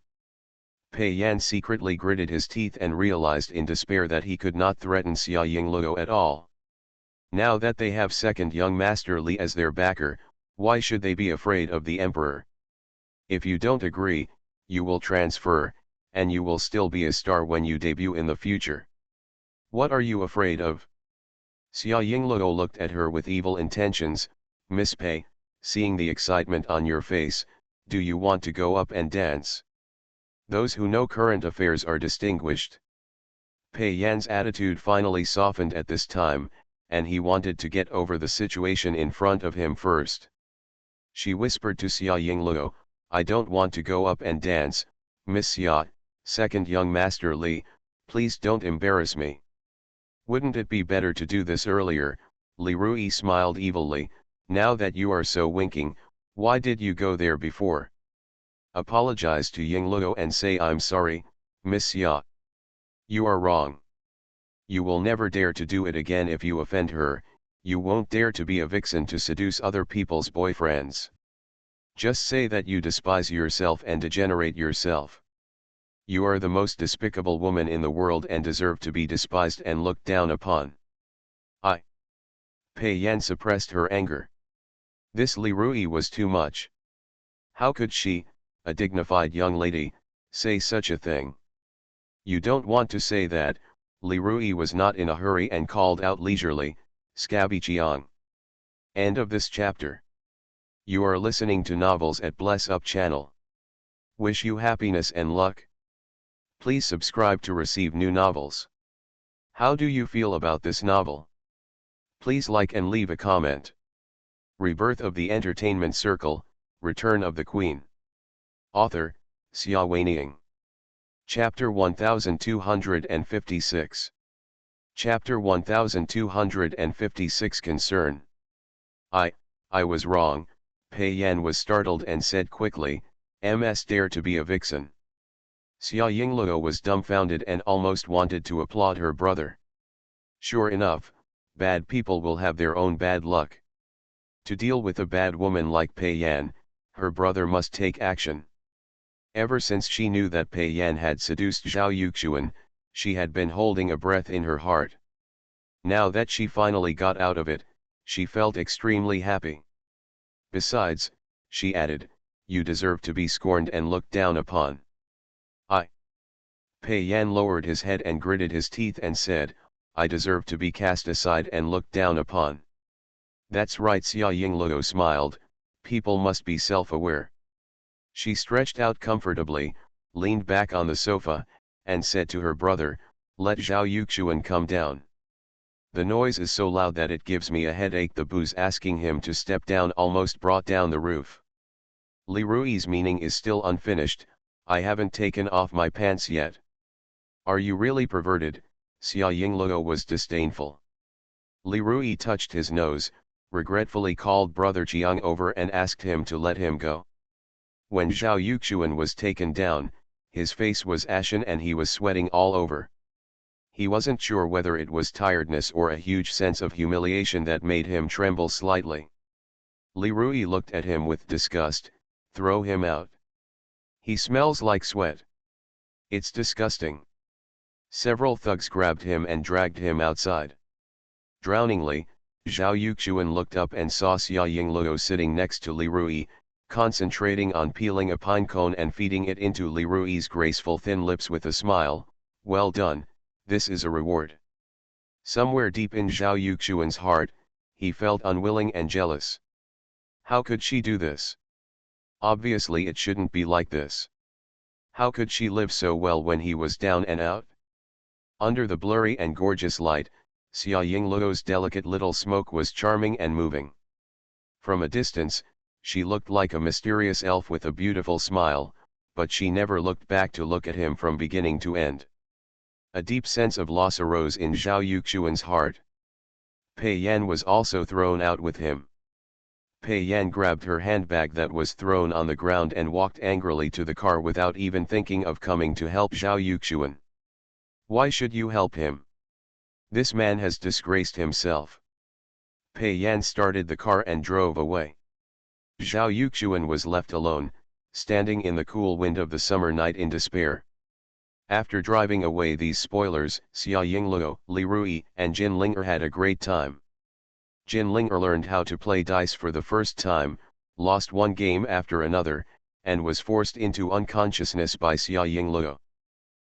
A: Pei Yan secretly gritted his teeth and realized in despair that he could not threaten Xia Yingluo at all. Now that they have second young Master Li as their backer, why should they be afraid of the emperor? "If you don't agree, you will transfer, and you will still be a star when you debut in the future. What are you afraid of?" Xia Yingluo looked at her with evil intentions, "Miss Pei, seeing the excitement on your face, do you want to go up and dance? Those who know current affairs are distinguished." Pei Yan's attitude finally softened at this time, and he wanted to get over the situation in front of him first. She whispered to Xia Yingluo, "I don't want to go up and dance, Miss Xia, second young Master Li, please don't embarrass me." "Wouldn't it be better to do this earlier?" Li Rui smiled evilly, "now that you are so winking, why did you go there before? Apologize to Yingluo and say I'm sorry, Miss Xia. You are wrong. You will never dare to do it again if you offend her, you won't dare to be a vixen to seduce other people's boyfriends. Just say that you despise yourself and degenerate yourself. You are the most despicable woman in the world and deserve to be despised and looked down upon." Pei Yan suppressed her anger. This Li Rui was too much. How could she, a dignified young lady, say such a thing? "You don't want to say that." Li Rui was not in a hurry and called out leisurely, "Scabby Chiang." End of this chapter. You are listening to Novels at Bless Up channel. Wish you happiness and luck. Please subscribe to receive new novels. How do you feel about this novel? Please like and leave a comment. Rebirth of the Entertainment Circle, Return of the Queen. Author, Xia Weining. Chapter 1256. Chapter 1256 Concern. I was wrong, Pei Yan was startled and said quickly, MS dare to be a vixen. Xia Yingluo was dumbfounded and almost wanted to applaud her brother. Sure enough, bad people will have their own bad luck. To deal with a bad woman like Pei Yan, her brother must take action. Ever since she knew that Pei Yan had seduced Zhao Yuxuan, she had been holding a breath in her heart. Now that she finally got out of it, she felt extremely happy. Besides, she added, you deserve to be scorned and looked down upon. Pei Yan lowered his head and gritted his teeth and said, I deserve to be cast aside and looked down upon. That's right, Xia Yingluo smiled, people must be self-aware. She stretched out comfortably, leaned back on the sofa, and said to her brother, let Zhao Yuxuan come down. The noise is so loud that it gives me a headache. The booze asking him to step down almost brought down the roof. Li Rui's meaning is still unfinished, I haven't taken off my pants yet. Are you really perverted? Xia Yingluo was disdainful. Li Rui touched his nose, regretfully called brother Jiang over and asked him to let him go. When Zhao Yuxuan was taken down, his face was ashen and he was sweating all over. He wasn't sure whether it was tiredness or a huge sense of humiliation that made him tremble slightly. Li Rui looked at him with disgust, throw him out. He smells like sweat. It's disgusting. Several thugs grabbed him and dragged him outside. Drowningly, Zhao Yuxuan looked up and saw Xia Yingluo sitting next to Li Rui, concentrating on peeling a pine cone and feeding it into Li Rui's graceful thin lips with a smile. Well done, this is a reward. Somewhere deep in Zhao Yuxuan's heart, he felt unwilling and jealous. How could she do this? Obviously it shouldn't be like this. How could she live so well when he was down and out? Under the blurry and gorgeous light, Xia Yingluo's delicate little smoke was charming and moving. From a distance, she looked like a mysterious elf with a beautiful smile, but she never looked back to look at him from beginning to end. A deep sense of loss arose in Zhao Yuxuan's heart. Pei Yan was also thrown out with him. Pei Yan grabbed her handbag that was thrown on the ground and walked angrily to the car without even thinking of coming to help Zhao Yuxuan. Why should you help him? This man has disgraced himself. Pei Yan started the car and drove away. Zhao Yuxuan was left alone, standing in the cool wind of the summer night in despair. After driving away these spoilers, Xia Yingluo, Li Rui, and Jin Linger had a great time. Jin Linger learned how to play dice for the first time, lost one game after another, and was forced into unconsciousness by Xia Yingluo.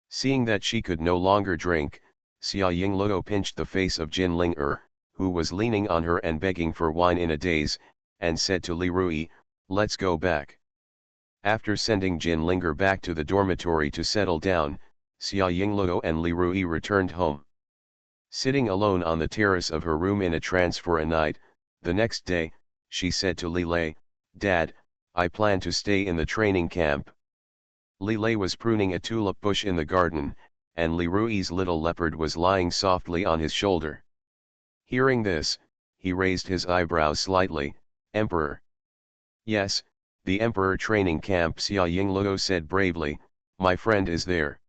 A: Seeing that she could no longer drink, Xia Yingluo pinched the face of Jin Linger, who was leaning on her and begging for wine in a daze, and said to Li Rui, let's go back. After sending Jin Linger back to the dormitory to settle down, Xia Yingluo and Li Rui returned home. Sitting alone on the terrace of her room in a trance for a night, the next day, she said to Li Lei, Dad, I plan to stay in the training camp. Li Lei was pruning a tulip bush in the garden, and Li Rui's little leopard was lying softly on his shoulder. Hearing this, he raised his eyebrows slightly. Emperor. Yes, the Emperor training camp, Xia Yingluo said bravely, my friend is there.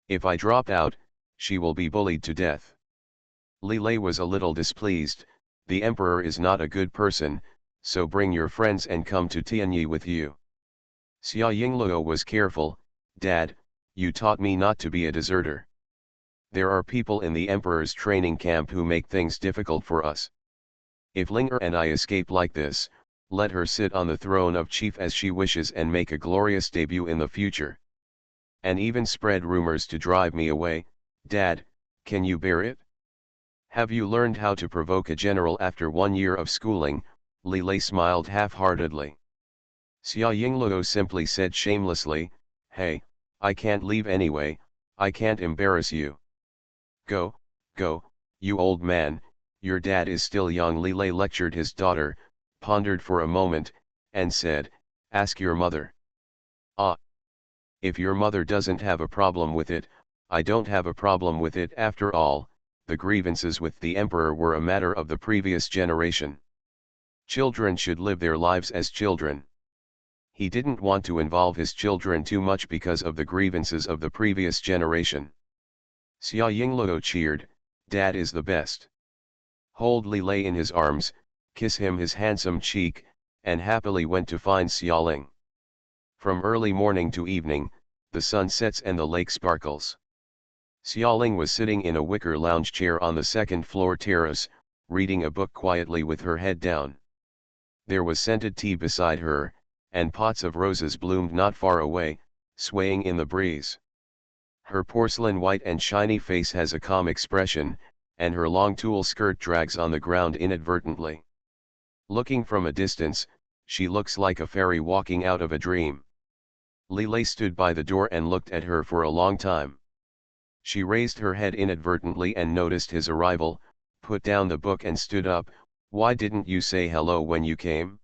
A: If I drop out, she will be bullied to death. Li Lei was a little displeased, the Emperor is not a good person, so bring your friends and come to Tianyi with you. Xia Yingluo was careful, Dad, you taught me not to be a deserter. There are people in the Emperor's training camp who make things difficult for us. If Linger and I escape like this, let her sit on the throne of chief as she wishes and make a glorious debut in the future. And even spread rumors to drive me away. Dad, can you bear it? Have you learned how to provoke a general after 1 year of schooling? Li Lei smiled half-heartedly. Xia Yingluo simply said shamelessly, hey, I can't leave anyway, I can't embarrass you. Go, you old man, Your dad is still young. Li Lei lectured his daughter, pondered for a moment, and said, ask your mother. Ah. If your mother doesn't have a problem with it, I don't have a problem with it. After all, the grievances with the emperor were a matter of the previous generation. Children should live their lives as children. He didn't want to involve his children too much because of the grievances of the previous generation. Xia Yingluo cheered, Dad is the best. Hold Li Lei in his arms, kiss him his handsome cheek, and happily went to find Xiaoling. From early morning to evening, the sun sets and the lake sparkles. Xiaoling was sitting in a wicker lounge chair on the second-floor terrace, reading a book quietly with her head down. There was scented tea beside her, and pots of roses bloomed not far away, swaying in the breeze. Her porcelain white and shiny face has a calm expression, and her long tulle skirt drags on the ground inadvertently. Looking from a distance, she looks like a fairy walking out of a dream. Li Lei stood by the door and looked at her for a long time. She raised her head inadvertently and noticed his arrival, put down the book and stood up. Why didn't you say hello when you came?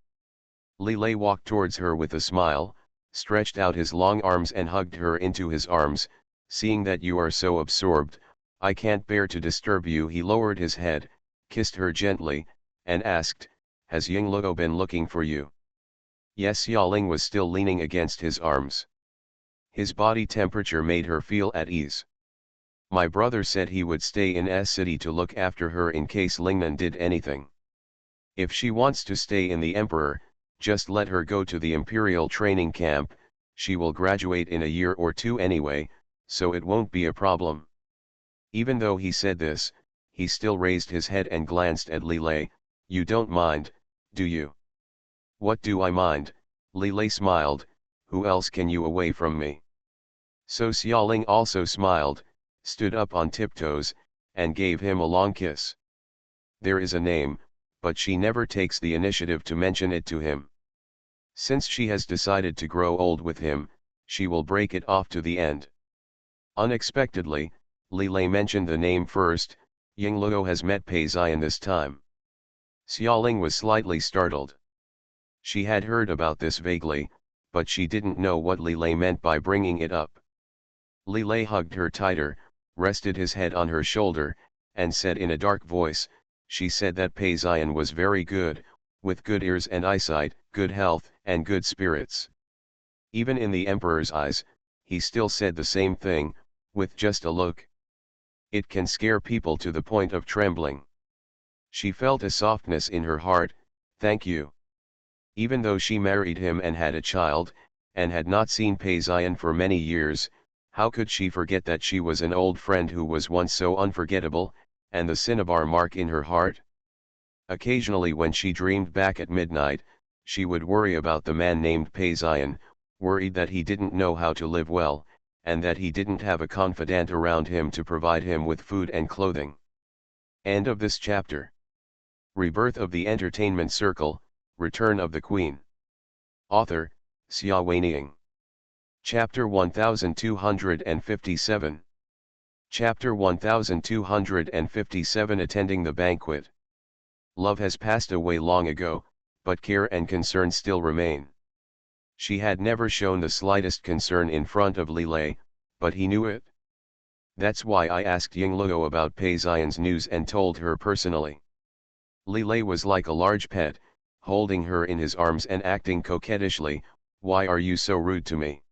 A: Li Lei walked towards her with a smile, stretched out his long arms and hugged her into his arms. Seeing that you are so absorbed, I can't bear to disturb you. He lowered his head, kissed her gently, and asked, has Yingluo been looking for you? Yes. Yaling was still leaning against his arms. His body temperature made her feel at ease. My brother said he would stay in S city to look after her in case Lingnan did anything. If she wants to stay in the emperor, just let her go to the imperial training camp. She will graduate in a year or two anyway, so it won't be a problem. Even though he said this, he still raised his head and glanced at Li Lei. You don't mind, do you? What do I mind? Li Lei smiled, who else can you away from me? So Xiaoling also smiled, stood up on tiptoes, and gave him a long kiss. There is a name, but she never takes the initiative to mention it to him. Since she has decided to grow old with him, she will break it off to the end. Unexpectedly, Li Lei mentioned the name first. Yingluo has met Pei Ziyan this time. Xiaoling was slightly startled. She had heard about this vaguely, but she didn't know what Li Lei meant by bringing it up. Li Lei hugged her tighter, rested his head on her shoulder, and said in a dark voice, she said that Pei Ziyan was very good, with good ears and eyesight, good health, and good spirits. Even in the emperor's eyes, he still said the same thing, with just a look. It can scare people to the point of trembling. She felt a softness in her heart. Thank you. Even though she married him and had a child, and had not seen Pei Ziyan for many years, how could she forget that she was an old friend who was once so unforgettable, and the cinnabar mark in her heart? Occasionally when she dreamed back at midnight, she would worry about the man named Pei Ziyan, worried that he didn't know how to live well, and that he didn't have a confidant around him to provide him with food and clothing. End of this chapter. Rebirth of the Entertainment Circle, Return of the Queen. Author, Xia Weining. Chapter 1257. Chapter 1257. Attending the banquet. Love has passed away long ago, but care and concern still remain. She had never shown the slightest concern in front of Li Lei, but he knew it. That's why I asked Yingluo about Pei Ziyan's news and told her personally. Li Lei was like a large pet, holding her in his arms and acting coquettishly. Why are you so rude to me?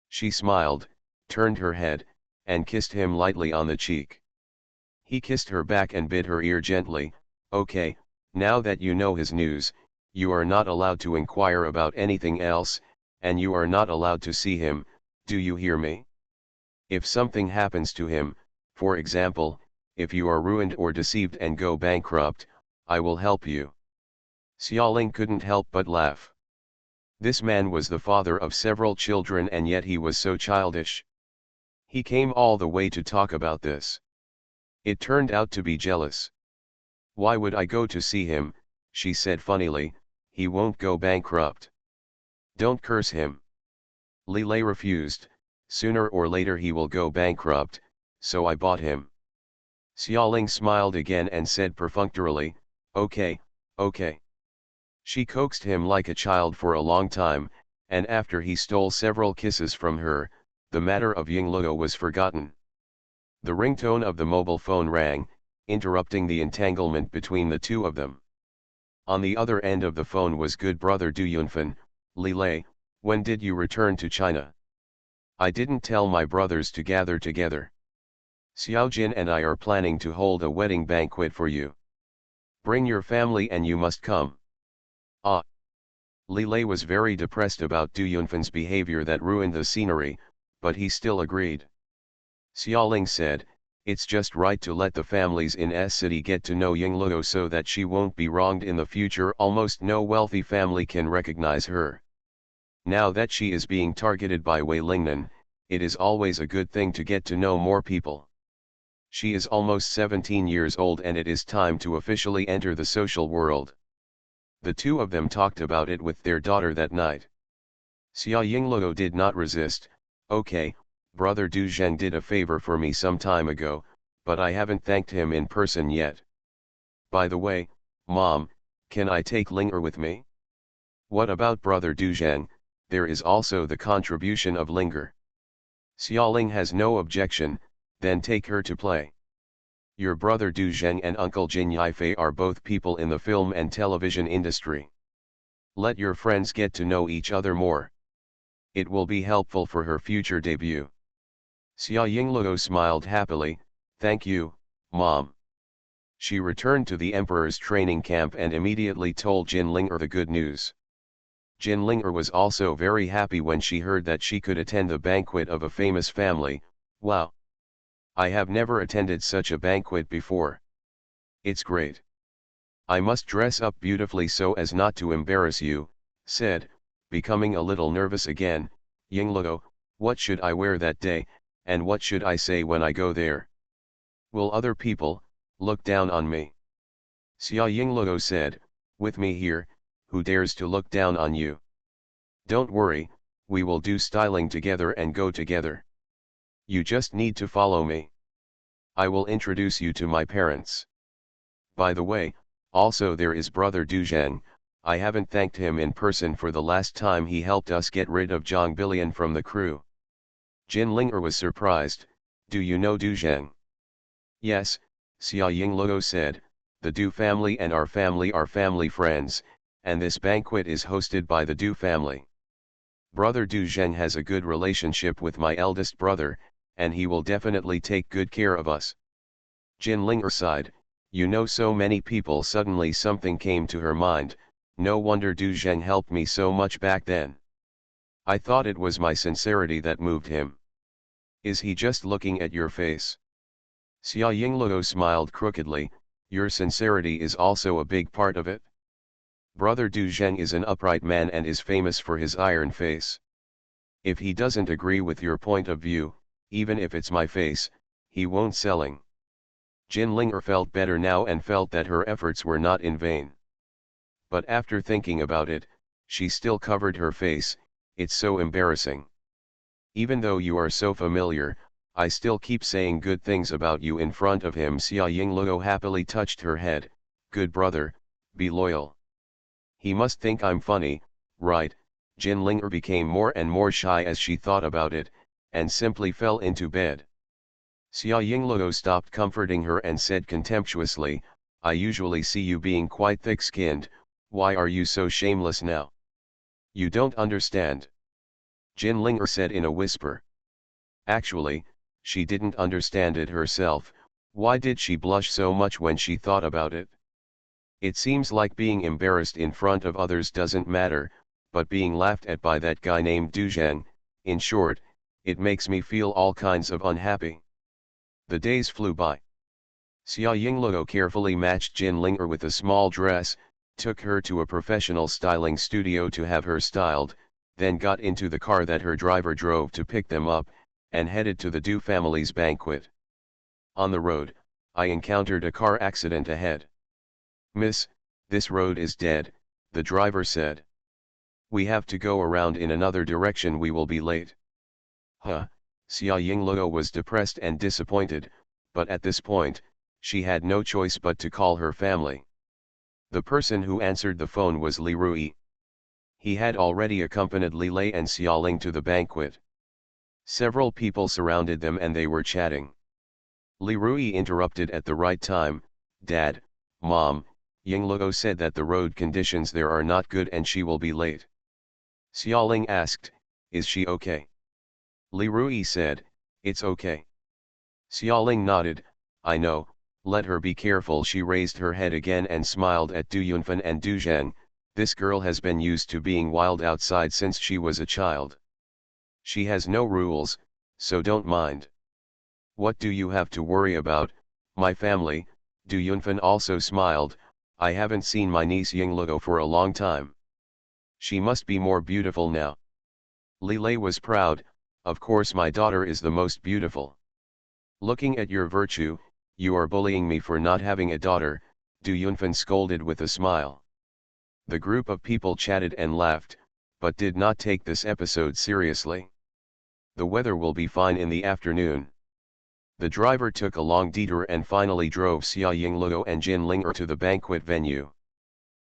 A: She smiled, turned her head, and kissed him lightly on the cheek. He kissed her back and bit her ear gently. Okay, now that you know his news, you are not allowed to inquire about anything else, and you are not allowed to see him, do you hear me? If something happens to him, for example, if you are ruined or deceived and go bankrupt, I will help you. Xiaoling couldn't help but laugh. This man was the father of several children and yet he was so childish. He came all the way to talk about this. It turned out to be jealous. Why would I go to see him, she said funnily, he won't go bankrupt. Don't curse him. Li Lei refused, sooner or later he will go bankrupt, so I bought him. Xiaoling smiled again and said perfunctorily, okay, okay. She coaxed him like a child for a long time, and after he stole several kisses from her, the matter of Yingluo was forgotten. The ringtone of the mobile phone rang, interrupting the entanglement between the two of them. On the other end of the phone was good brother Du Yunfan. Li Lei, when did you return to China? I didn't tell my brothers to gather together. Xiao Jin and I are planning to hold a wedding banquet for you. Bring your family and you must come. Ah. Li Lei was very depressed about Du Yunfan's behavior that ruined the scenery, but he still agreed. Xiaoling said, it's just right to let the families in S City get to know Yingluo so that she won't be wronged in the future. Almost no wealthy family can recognize her. Now that she is being targeted by Wei Lingnan, it is always a good thing to get to know more people. She is almost 17 years old and it is time to officially enter the social world. The two of them talked about it with their daughter that night. Xia Yingluo did not resist. Okay, brother Du Zheng did a favor for me some time ago, but I haven't thanked him in person yet. By the way, Mom, can I take Linger with me? What about brother Du Zheng? There is also the contribution of Linger. Xiaoling has no objection, then take her to play. Your brother Du Zheng and uncle Jin Yifei are both people in the film and television industry. Let your friends get to know each other more. It will be helpful for her future debut. Xia Yingluo smiled happily, thank you, Mom. She returned to the Emperor's training camp and immediately told Jin Linger the good news. Jin Linger was also very happy when she heard that she could attend the banquet of a famous family. Wow! I have never attended such a banquet before. It's great. I must dress up beautifully so as not to embarrass you, said, becoming a little nervous again, Yingluo, what should I wear that day, and what should I say when I go there? Will other people look down on me? Xia Yingluo said, with me here, who dares to look down on you? Don't worry, we will do styling together and go together. You just need to follow me. I will introduce you to my parents. By the way, also there is brother Du Zheng. I haven't thanked him in person for the last time he helped us get rid of Zhang Bilian from the crew. Jin Linger was surprised, do you know Du Zheng? Yes, Xia Yingluo said, the Du family and our family are family friends, and this banquet is hosted by the Du family. Brother Du Zheng has a good relationship with my eldest brother, and he will definitely take good care of us. Jin Linger sighed, you know so many people. Suddenly something came to her mind, no wonder Du Zheng helped me so much back then. I thought it was my sincerity that moved him. Is he just looking at your face? Xia Yingluo smiled crookedly, your sincerity is also a big part of it. Brother Du Zheng is an upright man and is famous for his iron face. If he doesn't agree with your point of view, even if it's my face, he won't selling. Jin Linger felt better now and felt that her efforts were not in vain. But after thinking about it, she still covered her face, it's so embarrassing. Even though you are so familiar, I still keep saying good things about you in front of him. Xia Yingluo happily touched her head, good brother, be loyal. He must think I'm funny, right? Jin Linger became more and more shy as she thought about it, and simply fell into bed. Xia Yingluo stopped comforting her and said contemptuously, I usually see you being quite thick-skinned, why are you so shameless now? You don't understand. Jin Linger said in a whisper. Actually, she didn't understand it herself. Why did she blush so much when she thought about it? It seems like being embarrassed in front of others doesn't matter, but being laughed at by that guy named Du Zheng, in short, it makes me feel all kinds of unhappy. The days flew by. Xia Yingluo carefully matched Jin Linger with a small dress, took her to a professional styling studio to have her styled, then got into the car that her driver drove to pick them up, and headed to the Du family's banquet. On the road, I encountered a car accident ahead. Miss, this road is dead, the driver said. We have to go around in another direction, we will be late. Huh, Xia Yingluo was depressed and disappointed, but at this point, She had no choice but to call her family. The person who answered the phone was Li Rui. He had already accompanied Li Lei and Xiaoling to the banquet. Several people surrounded them and they were chatting. Li Rui interrupted at the right time. "Dad, Mom, Yingluo said that the road conditions there are not good and she will be late." Xiaoling asked, "Is she okay?" Li Rui said, "It's okay." Xiaoling nodded, "I know, let her be careful." She raised her head again and smiled at Du Yunfan and Du Zheng. "This girl has been used to being wild outside since she was a child. She has no rules, so don't mind. What do you have to worry about, my family?" Du Yunfan also smiled, "I haven't seen my niece Yingluo for a long time. She must be more beautiful now." Li Lei was proud, "Of course my daughter is the most beautiful. Looking at your virtue, you are bullying me for not having a daughter," Du Yunfan scolded with a smile. The group of people chatted and laughed, but did not take this episode seriously. The weather will be fine in the afternoon. The driver took a long detour and finally drove Xia Yingluo and Jin Ling'er to the banquet venue.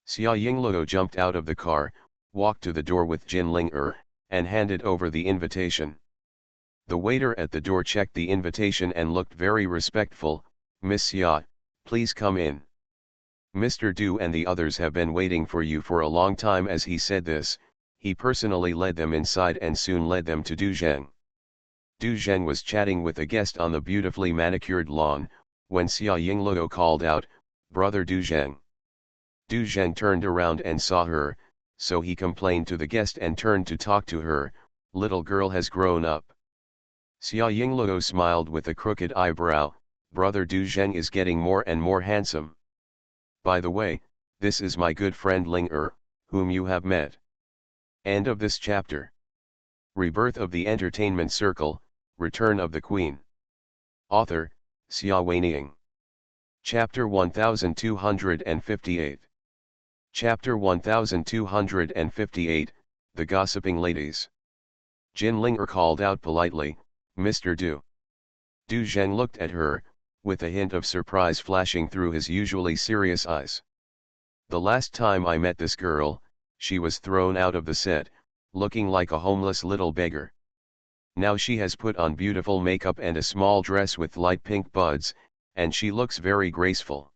A: Xia Yingluo jumped out of the car, walked to the door with Jin Ling'er, and handed over the invitation. The waiter at the door checked the invitation and looked very respectful. "Miss Xia, please come in. Mr. Du and the others have been waiting for you for a long time." As he said this, he personally led them inside and soon led them to Du Zheng. Du Zheng was chatting with a guest on the beautifully manicured lawn, when Xia Yingluo called out, "Brother Du Zheng." Du Zheng turned around and saw her, so he complained to the guest and turned to talk to her. "Little girl has grown up." Xia Yingluo smiled with a crooked eyebrow, "Brother Du Zheng is getting more and more handsome. By the way, this is my good friend Ling'er, whom you have met." End of this chapter. Rebirth of the Entertainment Circle, Return of the Queen. Author, Xia Weining. Chapter 1258. Chapter 1258, The Gossiping Ladies. Jin Ling'er called out politely, "Mr. Du." Du Zheng looked at her, with a hint of surprise flashing through his usually serious eyes. "The last time I met this girl, she was thrown out of the set, looking like a homeless little beggar. Now she has put on beautiful makeup and a small dress with light pink buds, and she looks very graceful.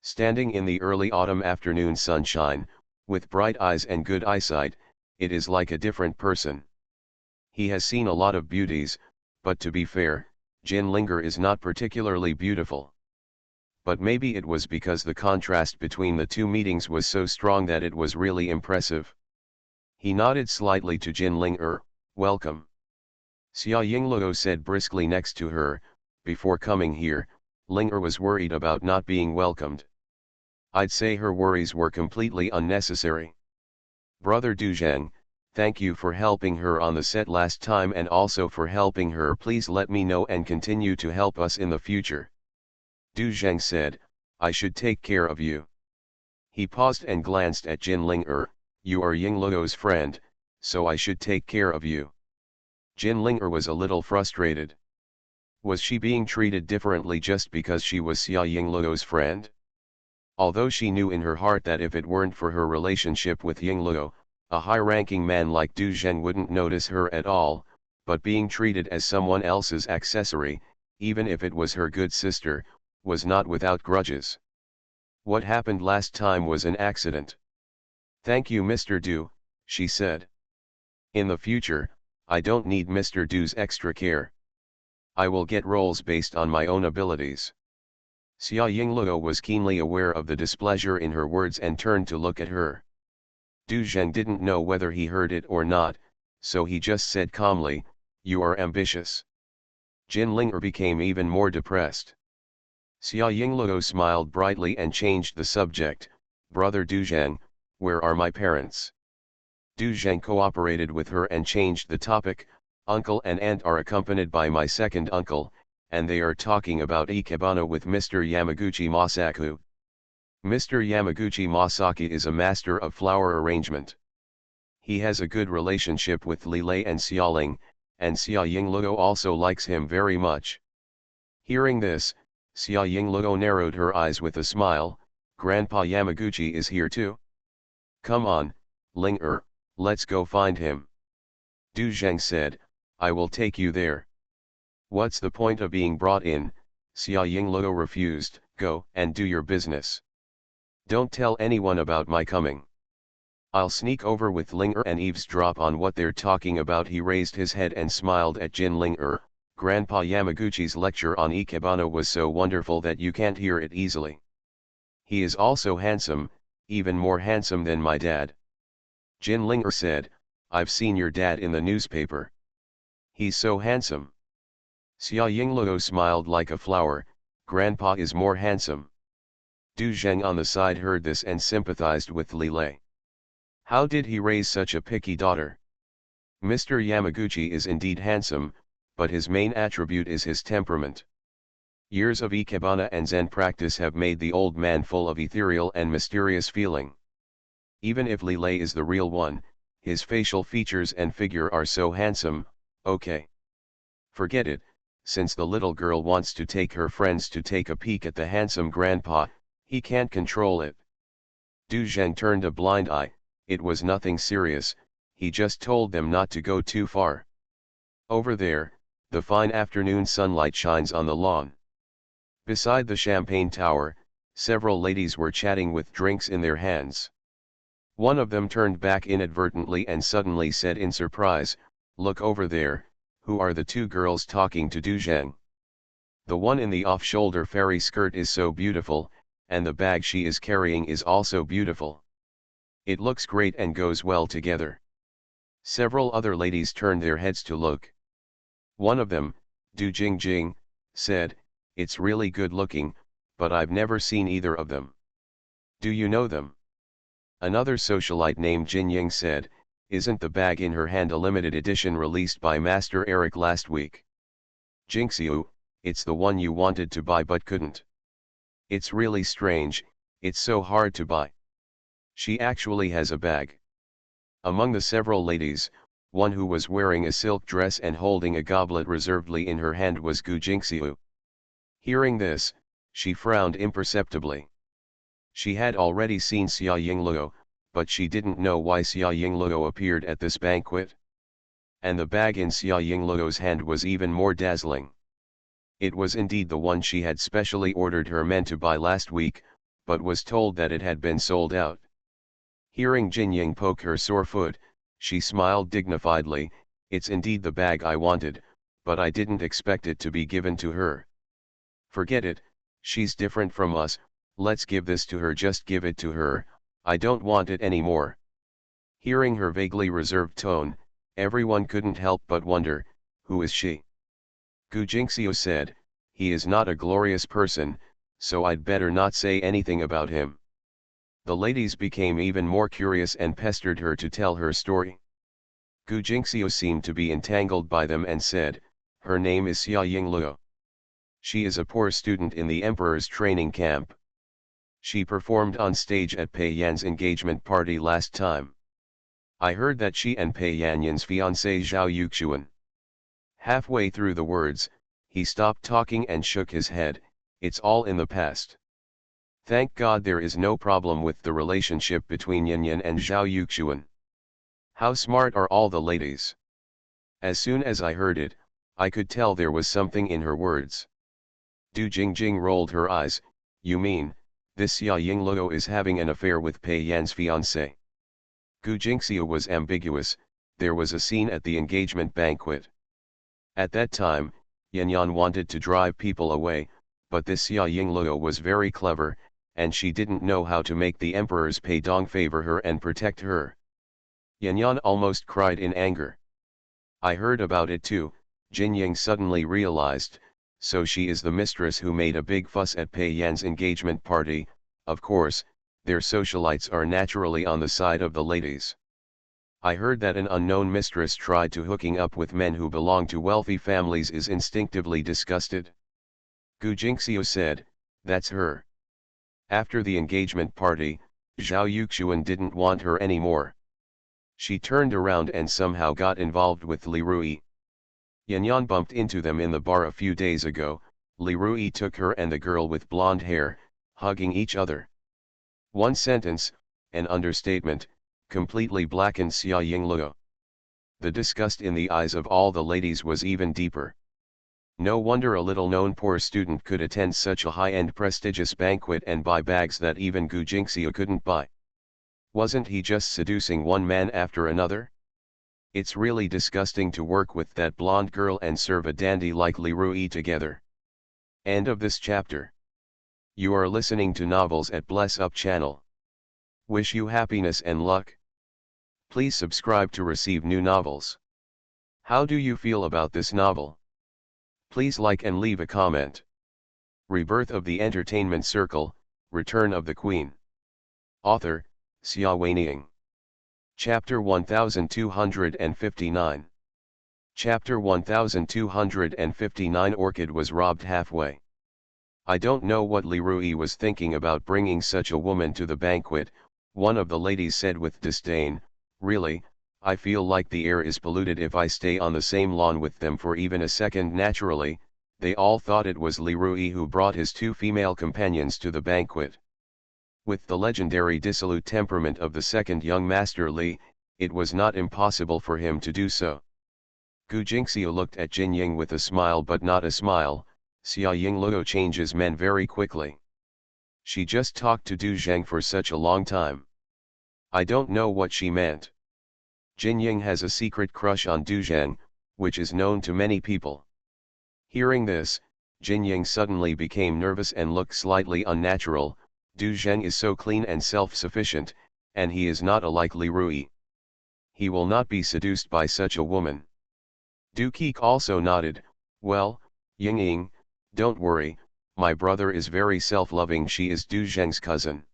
A: Standing in the early autumn afternoon sunshine, with bright eyes and good eyesight, it is like a different person." He has seen a lot of beauties, but to be fair, Jin Ling'er is not particularly beautiful. But maybe it was because the contrast between the two meetings was so strong that it was really impressive. He nodded slightly to Jin Ling'er, "Welcome." Xia Yingluo said briskly next to her, "Before coming here, Ling'er was worried about not being welcomed. I'd say her worries were completely unnecessary. Brother Du Zheng, thank you for helping her on the set last time and also for helping her. Please let me know and continue to help us in the future." Du Zheng said, "I should take care of you." He paused and glanced at Jin Ling'er, "You are Yingluo's friend, so I should take care of you." Jin Ling'er was a little frustrated. Was she being treated differently just because she was Xia Yingluo's friend? Although she knew in her heart that if it weren't for her relationship with Yingluo, a high-ranking man like Du Zheng wouldn't notice her at all, but being treated as someone else's accessory, even if it was her good sister, was not without grudges. What happened last time was an accident. "Thank you Mr. Du," she said. "In the future, I don't need Mr. Du's extra care. I will get roles based on my own abilities." Xia Yingluo was keenly aware of the displeasure in her words and turned to look at her. Du Zheng didn't know whether he heard it or not, so he just said calmly, "You are ambitious." Jin Ling'er became even more depressed. Xia Yingluo smiled brightly and changed the subject, "Brother Du Zheng, where are my parents?" Du Zheng cooperated with her and changed the topic, "Uncle and aunt are accompanied by my second uncle, and they are talking about ikebana with Mr. Yamaguchi Masaku. Mr. Yamaguchi Masaki is a master of flower arrangement. He has a good relationship with Li Lei and Xiaoling, and Xia Yingluo also likes him very much." Hearing this, Xia Yingluo narrowed her eyes with a smile. Grandpa Yamaguchi is here too? Come on, Ling let's go find him. Du Zheng said, I will take you there. What's the point of being brought in? Xia Yingluo refused. Go and do your business. Don't tell anyone about my coming. I'll sneak over with Ling and eavesdrop on what they're talking about. He raised his head and smiled at Jin Ling. Grandpa Yamaguchi's lecture on Ikebana was so wonderful that you can't hear it easily. He is also handsome, even more handsome than my dad. Jin Ling said, I've seen your dad in the newspaper. He's so handsome. Xia Yingluo smiled like a flower. Grandpa is more handsome. Du Zheng on the side heard this and sympathized with Li Lei. How did he raise such a picky daughter? Mr. Yamaguchi is indeed handsome, but his main attribute is his temperament. Years of Ikebana and Zen practice have made the old man full of ethereal and mysterious feeling. Even if Li Lei is the real one, his facial features and figure are so handsome. Okay. Forget it, since the little girl wants to take her friends to take a peek at the handsome grandpa, he can't control it. Du Zheng turned a blind eye. It was nothing serious, he just told them not to go too far. Over there, the fine afternoon sunlight shines on the lawn. Beside the champagne tower, several ladies were chatting with drinks in their hands. One of them turned back inadvertently and suddenly said in surprise, Look over there, who are the two girls talking to Du Zheng? The one in the off-shoulder fairy skirt is so beautiful, and the bag she is carrying is also beautiful. It looks great and goes well together. Several other ladies turned their heads to look. One of them, Du Jingjing, said, It's really good looking, but I've never seen either of them. Do you know them? Another socialite named Jin Ying said, Isn't the bag in her hand a limited edition released by Master Eric last week? Jinxiu, it's the one you wanted to buy but couldn't. It's really strange, it's so hard to buy. She actually has a bag. Among the several ladies, one who was wearing a silk dress and holding a goblet reservedly in her hand was Gu Jingxiu. Hearing this, she frowned imperceptibly. She had already seen Xia Yingluo, but she didn't know why Xia Yingluo appeared at this banquet. And the bag in Xia Yingluo's hand was even more dazzling. It was indeed the one she had specially ordered her men to buy last week, but was told that it had been sold out. Hearing Jin Ying poke her sore foot, she smiled dignifiedly, It's indeed the bag I wanted, but I didn't expect it to be given to her. Forget it, she's different from us, let's give this to her, just give it to her, I don't want it anymore. Hearing her vaguely reserved tone, everyone couldn't help but wonder, who is she? Gu Jingxiu said, He is not a glorious person, so I'd better not say anything about him. The ladies became even more curious and pestered her to tell her story. Gu Jingxiu seemed to be entangled by them and said, Her name is Xia Yingluo. She is a poor student in the Emperor's training camp. She performed on stage at Pei Yan's engagement party last time. I heard that she and Pei Yan's fiancé Zhao Yuxuan. Halfway through the words, he stopped talking and shook his head, It's all in the past. Thank God there is no problem with the relationship between Yanyan and Zhao Yuxuan. How smart are all the ladies. As soon as I heard it, I could tell there was something in her words. Du Jingjing rolled her eyes, You mean, this Xia Yingluo is having an affair with Pei Yan's fiancé? Gu Jingxiu was ambiguous. There was a scene at the engagement banquet. At that time, Yanyan wanted to drive people away, but this Xia Yingluo was very clever, and she didn't know how to make the Emperor's Pei Dong favor her and protect her. Yanyan almost cried in anger. I heard about it too, Jin Ying suddenly realized, so she is the mistress who made a big fuss at Pei Yan's engagement party. Of course, their socialites are naturally on the side of the ladies. I heard that an unknown mistress tried to hooking up with men who belong to wealthy families is instinctively disgusted. Gu Jingxiu said, That's her. After the engagement party, Zhao Yuxuan didn't want her anymore. She turned around and somehow got involved with Li Rui. Yanyan bumped into them in the bar a few days ago, Li Rui took her and the girl with blonde hair, hugging each other. One sentence, an understatement, completely blackened Xia Yingluo. The disgust in the eyes of all the ladies was even deeper. No wonder a little-known poor student could attend such a high-end prestigious banquet and buy bags that even Gu Jingxiu couldn't buy. Wasn't he just seducing one man after another? It's really disgusting to work with that blonde girl and serve a dandy like Li Rui together. End of this chapter. You are listening to Novels at Bless Up channel. Wish you happiness and luck. Please subscribe to receive new novels. How do you feel about this novel? Please like and leave a comment. Rebirth of the Entertainment Circle, Return of the Queen. Author, Xia Weining. Chapter 1259. Chapter 1259 Orchid was robbed halfway. I don't know what Li Rui was thinking about bringing such a woman to the banquet, one of the ladies said with disdain. Really, I feel like the air is polluted if I stay on the same lawn with them for even a second. Naturally, they all thought it was Li Rui who brought his two female companions to the banquet. With the legendary dissolute temperament of the second young master Li, it was not impossible for him to do so. Gu Jingxiu looked at Jin Ying with a smile, but not a smile. Xia Yingluo changes men very quickly. She just talked to Du Zheng for such a long time. I don't know what she meant. Jin Ying has a secret crush on Du Zheng, which is known to many people. Hearing this, Jin Ying suddenly became nervous and looked slightly unnatural. Du Zheng is so clean and self-sufficient, and he is not alike Li Rui. He will not be seduced by such a woman. Du Keek also nodded. Well, Ying Ying, don't worry, my brother is very self-loving. She is Du Zheng's cousin.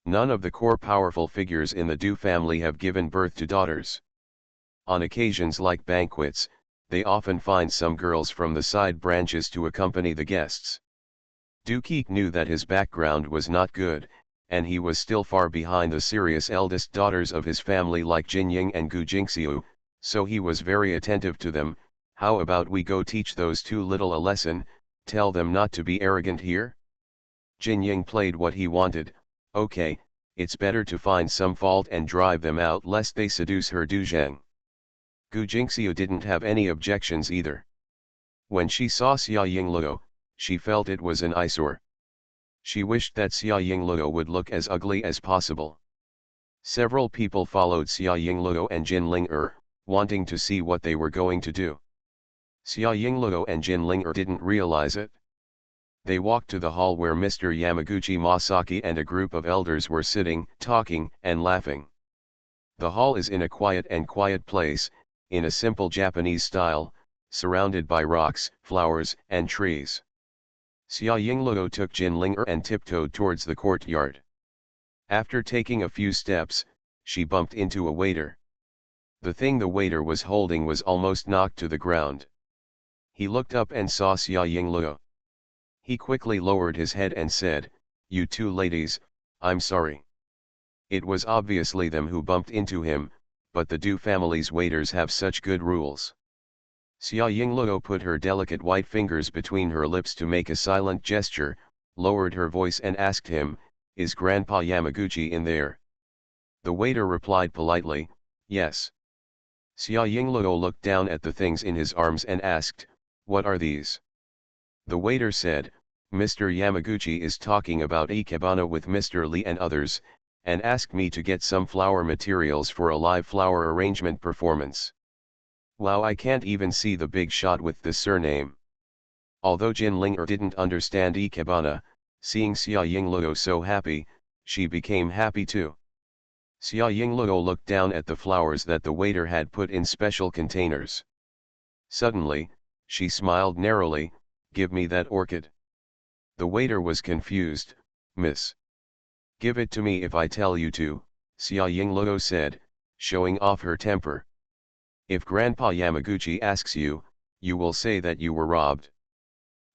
A: None of the core powerful figures in the Du family have given birth to daughters. On occasions like banquets, they often find some girls from the side branches to accompany the guests. Du Keek knew that his background was not good, and he was still far behind the serious eldest daughters of his family like Jin Ying and Gu Jingxiu, so he was very attentive to them. How about we go teach those two little a lesson, tell them not to be arrogant here? Jin Ying played what he wanted. Okay, it's better to find some fault and drive them out lest they seduce her. Du Zheng. Gu Jingxiu didn't have any objections either. When she saw Xia Yingluo, she felt it was an eyesore. She wished that Xia Yingluo would look as ugly as possible. Several people followed Xia Yingluo and Jin Ling'er, wanting to see what they were going to do. Xia Yingluo and Jin Ling'er didn't realize it. They walked to the hall where Mr. Yamaguchi Masaki and a group of elders were sitting, talking, and laughing. The hall is in a quiet place, in a simple Japanese style, surrounded by rocks, flowers, and trees. Xia Yingluo took Jin Ling'er and tiptoed towards the courtyard. After taking a few steps, she bumped into a waiter. The thing the waiter was holding was almost knocked to the ground. He looked up and saw Xia Yingluo. He quickly lowered his head and said, "You two ladies, I'm sorry." It was obviously them who bumped into him, but the Du family's waiters have such good rules. Xia Yingluo put her delicate white fingers between her lips to make a silent gesture, lowered her voice and asked him, "Is Grandpa Yamaguchi in there?" The waiter replied politely, "Yes." Xia Yingluo looked down at the things in his arms and asked, "What are these?" The waiter said, "Mr. Yamaguchi is talking about ikebana with Mr. Li and others, and asked me to get some flower materials for a live flower arrangement performance." Wow, I can't even see the big shot with this surname. Although Jin Ling'er didn't understand ikebana, seeing Xia Yingluo so happy, she became happy too. Xia Yingluo looked down at the flowers that the waiter had put in special containers. Suddenly, she smiled narrowly, "Give me that orchid." The waiter was confused. "Miss. Give it to me if I tell you to," Xia Yingluo said, showing off her temper. "If Grandpa Yamaguchi asks you, you will say that you were robbed."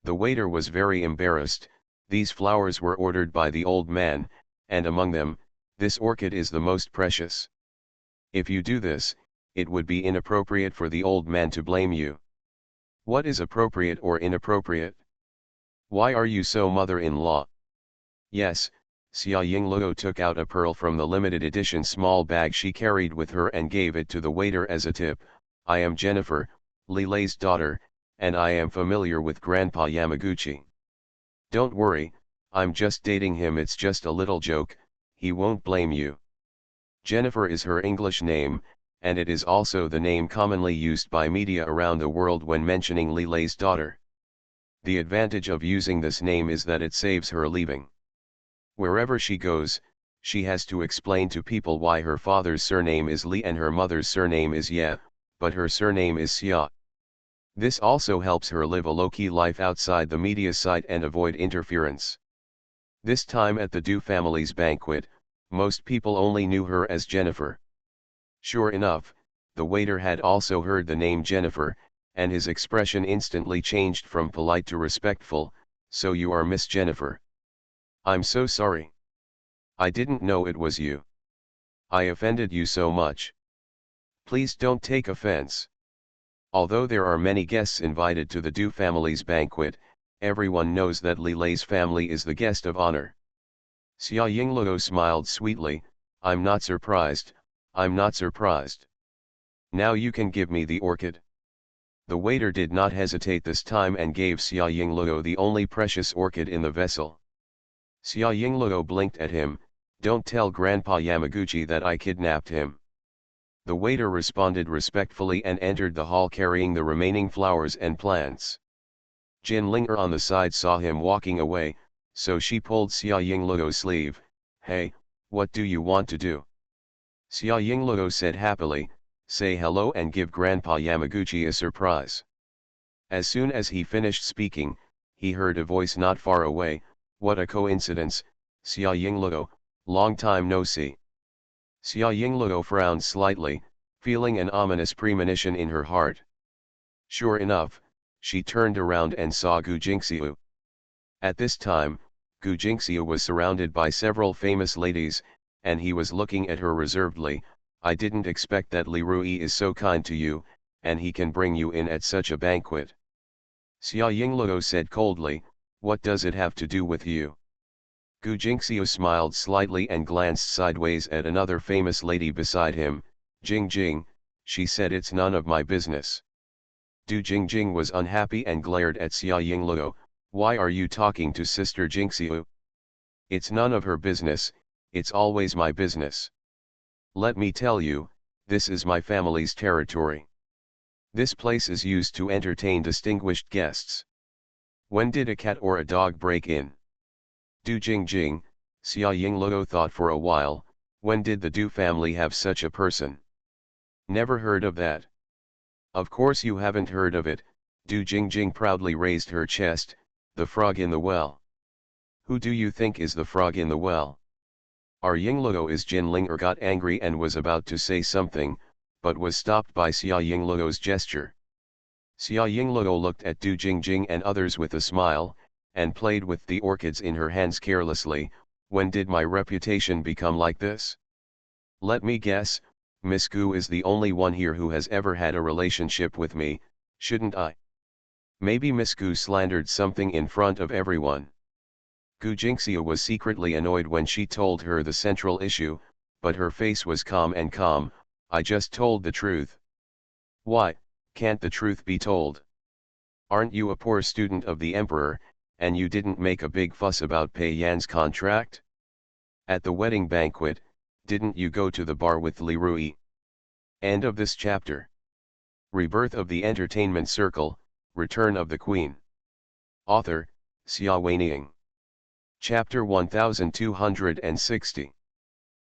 A: The waiter was very embarrassed. These flowers were ordered by the old man, and among them, this orchid is the most precious. If you do this, it would be inappropriate for the old man to blame you. What is appropriate or inappropriate? Why are you so mother-in-law? Yes, Xia Yingluo took out a pearl from the limited edition small bag she carried with her and gave it to the waiter as a tip. I am Jennifer, Li Lei's daughter, and I am familiar with Grandpa Yamaguchi. Don't worry, I'm just dating him, it's just a little joke, he won't blame you. Jennifer is her English name, and it is also the name commonly used by media around the world when mentioning Li Lei's daughter. The advantage of using this name is that it saves her leaving. Wherever she goes, she has to explain to people why her father's surname is Li and her mother's surname is Ye, but her surname is Xia. This also helps her live a low-key life outside the media sight and avoid interference. This time at the Du family's banquet, most people only knew her as Jennifer. Sure enough, the waiter had also heard the name Jennifer, and his expression instantly changed from polite to respectful. So you are Miss Jennifer. I'm so sorry. I didn't know it was you. I offended you so much. Please don't take offense. Although there are many guests invited to the Du family's banquet, everyone knows that Li Lei's family is the guest of honor. Xia Yingluo smiled sweetly, I'm not surprised, I'm not surprised. Now you can give me the orchid. The waiter did not hesitate this time and gave Xia Yingluo the only precious orchid in the vessel. Xia Yingluo blinked at him, don't tell Grandpa Yamaguchi that I kidnapped him. The waiter responded respectfully and entered the hall carrying the remaining flowers and plants. Jin Linger on the side saw him walking away, so she pulled Xia Yingluo's sleeve. Hey, what do you want to do? Xia Yingluo said happily, say hello and give Grandpa Yamaguchi a surprise. As soon as he finished speaking, he heard a voice not far away, what a coincidence, Xia Yingluo, long time no see. Xia Yingluo frowned slightly, feeling an ominous premonition in her heart. Sure enough, she turned around and saw Gu Jingxiu. At this time, Gu Jingxiu was surrounded by several famous ladies, and he was looking at her reservedly. I didn't expect that Li Rui is so kind to you, and he can bring you in at such a banquet. Xia Yingluo said coldly, what does it have to do with you? Gu Jingxiu smiled slightly and glanced sideways at another famous lady beside him. Jing Jing, she said, it's none of my business. Du Jingjing was unhappy and glared at Xia Yingluo, why are you talking to Sister Jingxiu? It's none of her business, it's always my business. Let me tell you, this is my family's territory. This place is used to entertain distinguished guests. When did a cat or a dog break in? Du Jingjing, Xia Yingluo thought for a while, when did the Du family have such a person? Never heard of that. Of course you haven't heard of it, Du Jingjing proudly raised her chest, the frog in the well. Who do you think is the frog in the well? Our Yingluo is Jin Linger got angry and was about to say something, but was stopped by Xia Yingluo's gesture. Xia Yingluo looked at Du Jingjing and others with a smile, and played with the orchids in her hands carelessly. When did my reputation become like this? Let me guess, Miss Gu is the only one here who has ever had a relationship with me, shouldn't I? Maybe Miss Gu slandered something in front of everyone. Gu Jingxiu was secretly annoyed when she told her the central issue, but her face was calm and calm. I just told the truth. Why, can't the truth be told? Aren't you a poor student of the emperor, and you didn't make a big fuss about Pei Yan's contract? At the wedding banquet, didn't you go to the bar with Li Rui? End of this chapter. Rebirth of the Entertainment Circle, Return of the Queen. Author, Xia Weining. Chapter 1260.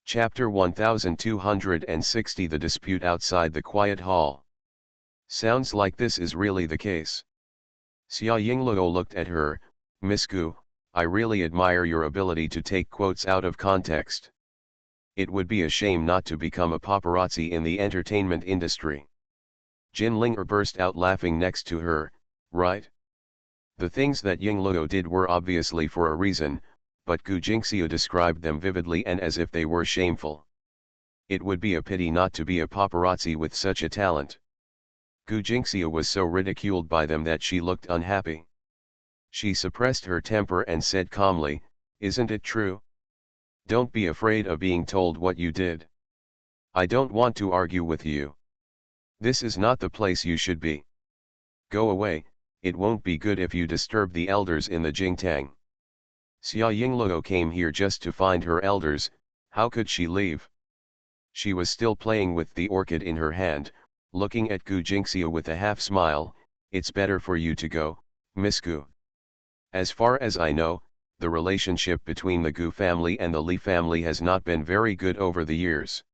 A: Chapter 1260 The Dispute Outside the Quiet Hall. Sounds like this is really the case. Xia Yingluo looked at her, Miss Gu, I really admire your ability to take quotes out of context. It would be a shame not to become a paparazzi in the entertainment industry. Jin Linger burst out laughing next to her, right? The things that Yingluo did were obviously for a reason, but Gu Jingxiu described them vividly and as if they were shameful. It would be a pity not to be a paparazzi with such a talent. Gu Jingxiu was so ridiculed by them that she looked unhappy. She suppressed her temper and said calmly, "Isn't it true? Don't be afraid of being told what you did. I don't want to argue with you. This is not the place you should be. Go away, it won't be good if you disturb the elders in the Jingtang." Xia Yingluo came here just to find her elders, how could she leave? She was still playing with the orchid in her hand, looking at Gu Jingxiu with a half smile. "It's better for you to go, Miss Gu. As far as I know, the relationship between the Gu family and the Li family has not been very good over the years.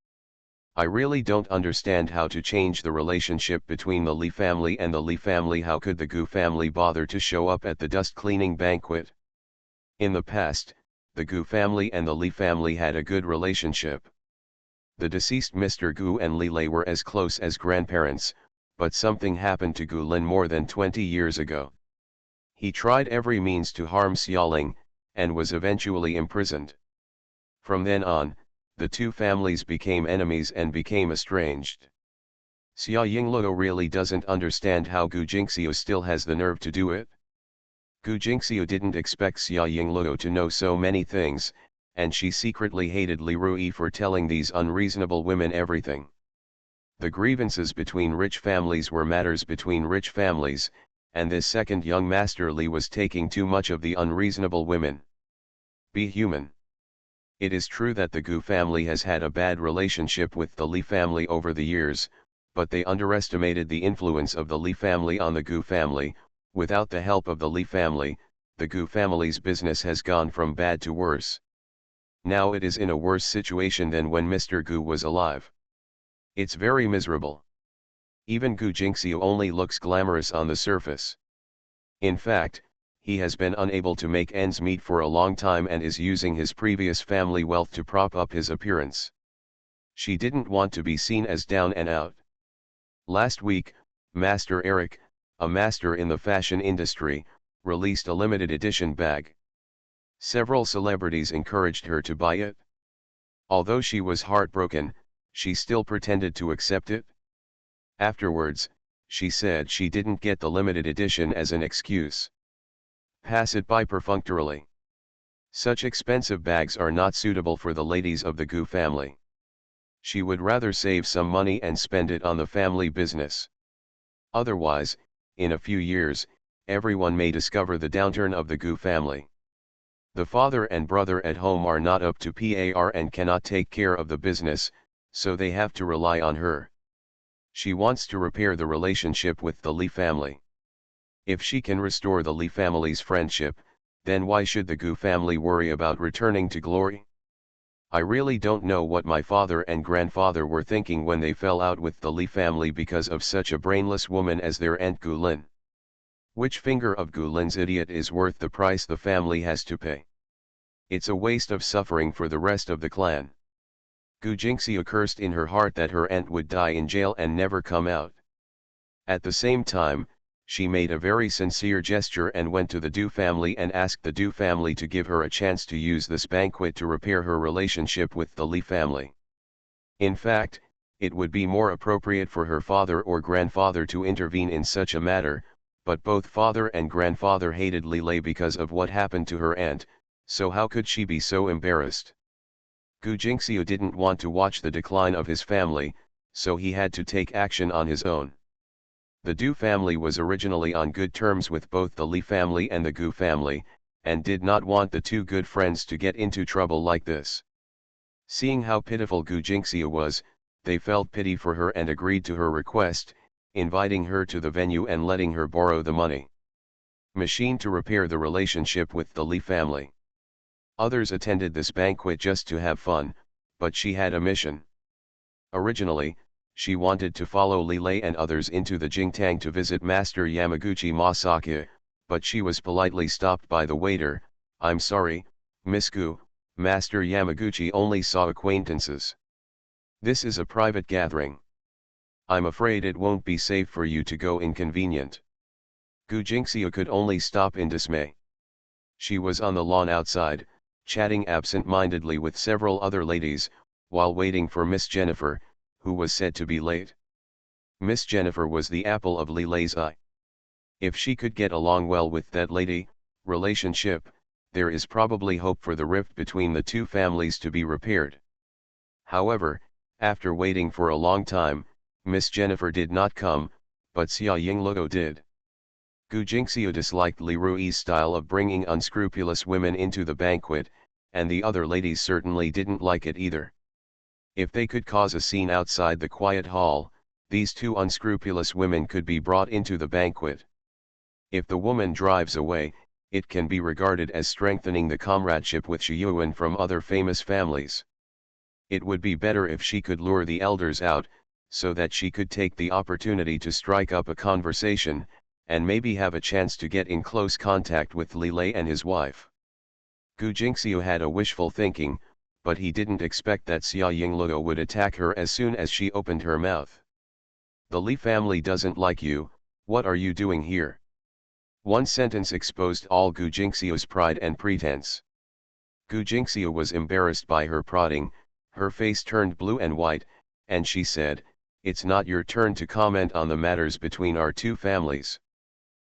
A: I really don't understand how to change the relationship between the Li family and the Li family. How could the Gu family bother to show up at the dust cleaning banquet? In the past, the Gu family and the Li family had a good relationship. The deceased Mr. Gu and Li Lei were as close as grandparents, but something happened to Gu Lin more than 20 years ago. He tried every means to harm Xiaoling, and was eventually imprisoned. From then on, the two families became enemies and became estranged. Xia Yingluo really doesn't understand how Gu Jingxiu still has the nerve to do it. Gu Jingxiu didn't expect Xia Yingluo to know so many things, and she secretly hated Li Rui for telling these unreasonable women everything. The grievances between rich families were matters between rich families, and this second young master Li was taking too much of the unreasonable women. Be human. It is true that the Gu family has had a bad relationship with the Li family over the years, but they underestimated the influence of the Li family on the Gu family. Without the help of the Li family, the Gu family's business has gone from bad to worse. Now it is in a worse situation than when Mr. Gu was alive. It's very miserable. Even Gu Jingxiu only looks glamorous on the surface. In fact, he has been unable to make ends meet for a long time and is using his previous family wealth to prop up his appearance. She didn't want to be seen as down and out. Last week, Master Eric, a master in the fashion industry, released a limited edition bag. Several celebrities encouraged her to buy it. Although she was heartbroken, she still pretended to accept it. Afterwards, she said she didn't get the limited edition as an excuse. Pass it by perfunctorily. Such expensive bags are not suitable for the ladies of the Gu family. She would rather save some money and spend it on the family business. Otherwise, in a few years, everyone may discover the downturn of the Gu family. The father and brother at home are not up to par and cannot take care of the business, so they have to rely on her. She wants to repair the relationship with the Li family. If she can restore the Li family's friendship, then why should the Gu family worry about returning to glory? I really don't know what my father and grandfather were thinking when they fell out with the Li family because of such a brainless woman as their Aunt Gu Lin. Which finger of Gu Lin's idiot is worth the price the family has to pay? It's a waste of suffering for the rest of the clan. Gu Jingxiu cursed in her heart that her aunt would die in jail and never come out. At the same time, she made a very sincere gesture and went to the Du family and asked the Du family to give her a chance to use this banquet to repair her relationship with the Li family. In fact, it would be more appropriate for her father or grandfather to intervene in such a matter, but both father and grandfather hated Li Lei because of what happened to her aunt, so how could she be so embarrassed? Gu Jingxiu didn't want to watch the decline of his family, so he had to take action on his own. The Du family was originally on good terms with both the Li family and the Gu family, and did not want the two good friends to get into trouble like this. Seeing how pitiful Gu Jingxiu was, they felt pity for her and agreed to her request, inviting her to the venue and letting her borrow the money machine to repair the relationship with the Li family. Others attended this banquet just to have fun, but she had a mission. Originally, she wanted to follow Li Lei and others into the Jingtang to visit Master Yamaguchi Masaki, but she was politely stopped by the waiter. "I'm sorry, Miss Gu, Master Yamaguchi only saw acquaintances. This is a private gathering. I'm afraid it won't be safe for you to go inconvenient." Gu Jingxiu could only stop in dismay. She was on the lawn outside, chatting absent-mindedly with several other ladies, while waiting for Miss Jennifer, who was said to be late. Miss Jennifer was the apple of Li Lei's eye. If she could get along well with that lady, relationship, there is probably hope for the rift between the two families to be repaired. However, after waiting for a long time, Miss Jennifer did not come, but Xia Yingluo did. Gu Jingxiu disliked Li Rui's style of bringing unscrupulous women into the banquet, and the other ladies certainly didn't like it either. If they could cause a scene outside the quiet hall, these two unscrupulous women could be brought into the banquet. If the woman drives away, it can be regarded as strengthening the comradeship with Shiyuan from other famous families. It would be better if she could lure the elders out, so that she could take the opportunity to strike up a conversation, and maybe have a chance to get in close contact with Li Lei and his wife. Gu Jingxiu had a wishful thinking, but he didn't expect that Xia Yingluo would attack her as soon as she opened her mouth. The Li family doesn't like you, what are you doing here? One sentence exposed all Gu Jingxiu's pride and pretense. Gu Jingxiu was embarrassed by her prodding, her face turned blue and white, and she said, "It's not your turn to comment on the matters between our two families."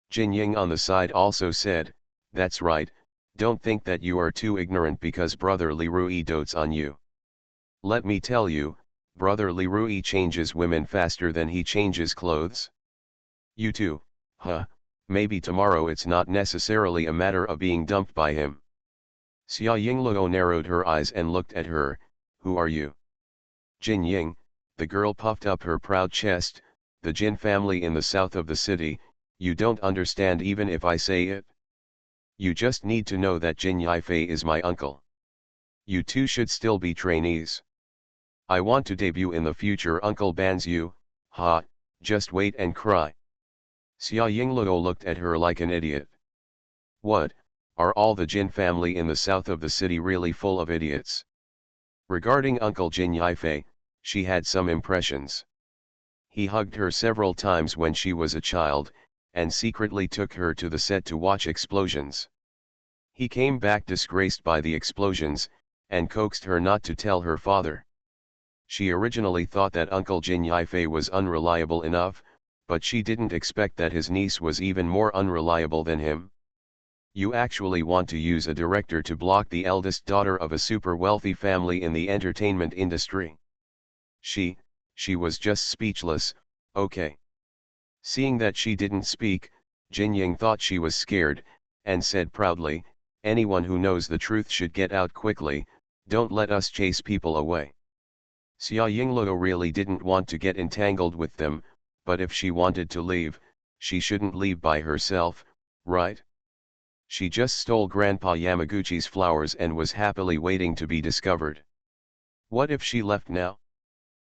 A: Jin Ying on the side also said, "That's right, don't think that you are too ignorant because brother Li Rui dotes on you. Let me tell you, brother Li Rui changes women faster than he changes clothes. You too, huh, maybe tomorrow it's not necessarily a matter of being dumped by him." Xia Yingluo narrowed her eyes and looked at her, "Who are you?" Jin Ying, the girl puffed up her proud chest, "The Jin family in the south of the city, you don't understand even if I say it? You just need to know that Jin Yifei is my uncle. You two should still be trainees. I want to debut in the future. Uncle bans you, ha, just wait and cry." Xia Yingluo looked at her like an idiot. What, are all the Jin family in the south of the city really full of idiots? Regarding Uncle Jin Yifei, she had some impressions. He hugged her several times when she was a child, and secretly took her to the set to watch explosions. He came back disgraced by the explosions, and coaxed her not to tell her father. She originally thought that Uncle Jin Yifei was unreliable enough, but she didn't expect that his niece was even more unreliable than him. You actually want to use a director to block the eldest daughter of a super wealthy family in the entertainment industry? She was just speechless. Okay. Seeing that she didn't speak, Jin Ying thought she was scared, and said proudly, "Anyone who knows the truth should get out quickly, don't let us chase people away." Xia Yingluo really didn't want to get entangled with them, but if she wanted to leave, she shouldn't leave by herself, right? She just stole Grandpa Yamaguchi's flowers and was happily waiting to be discovered. What if she left now?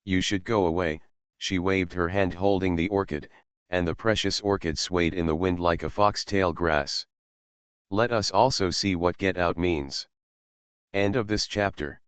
A: "You should go away," she waved her hand holding the orchid, and the precious orchid swayed in the wind like a foxtail grass. Let us also see what get out means. End of this chapter.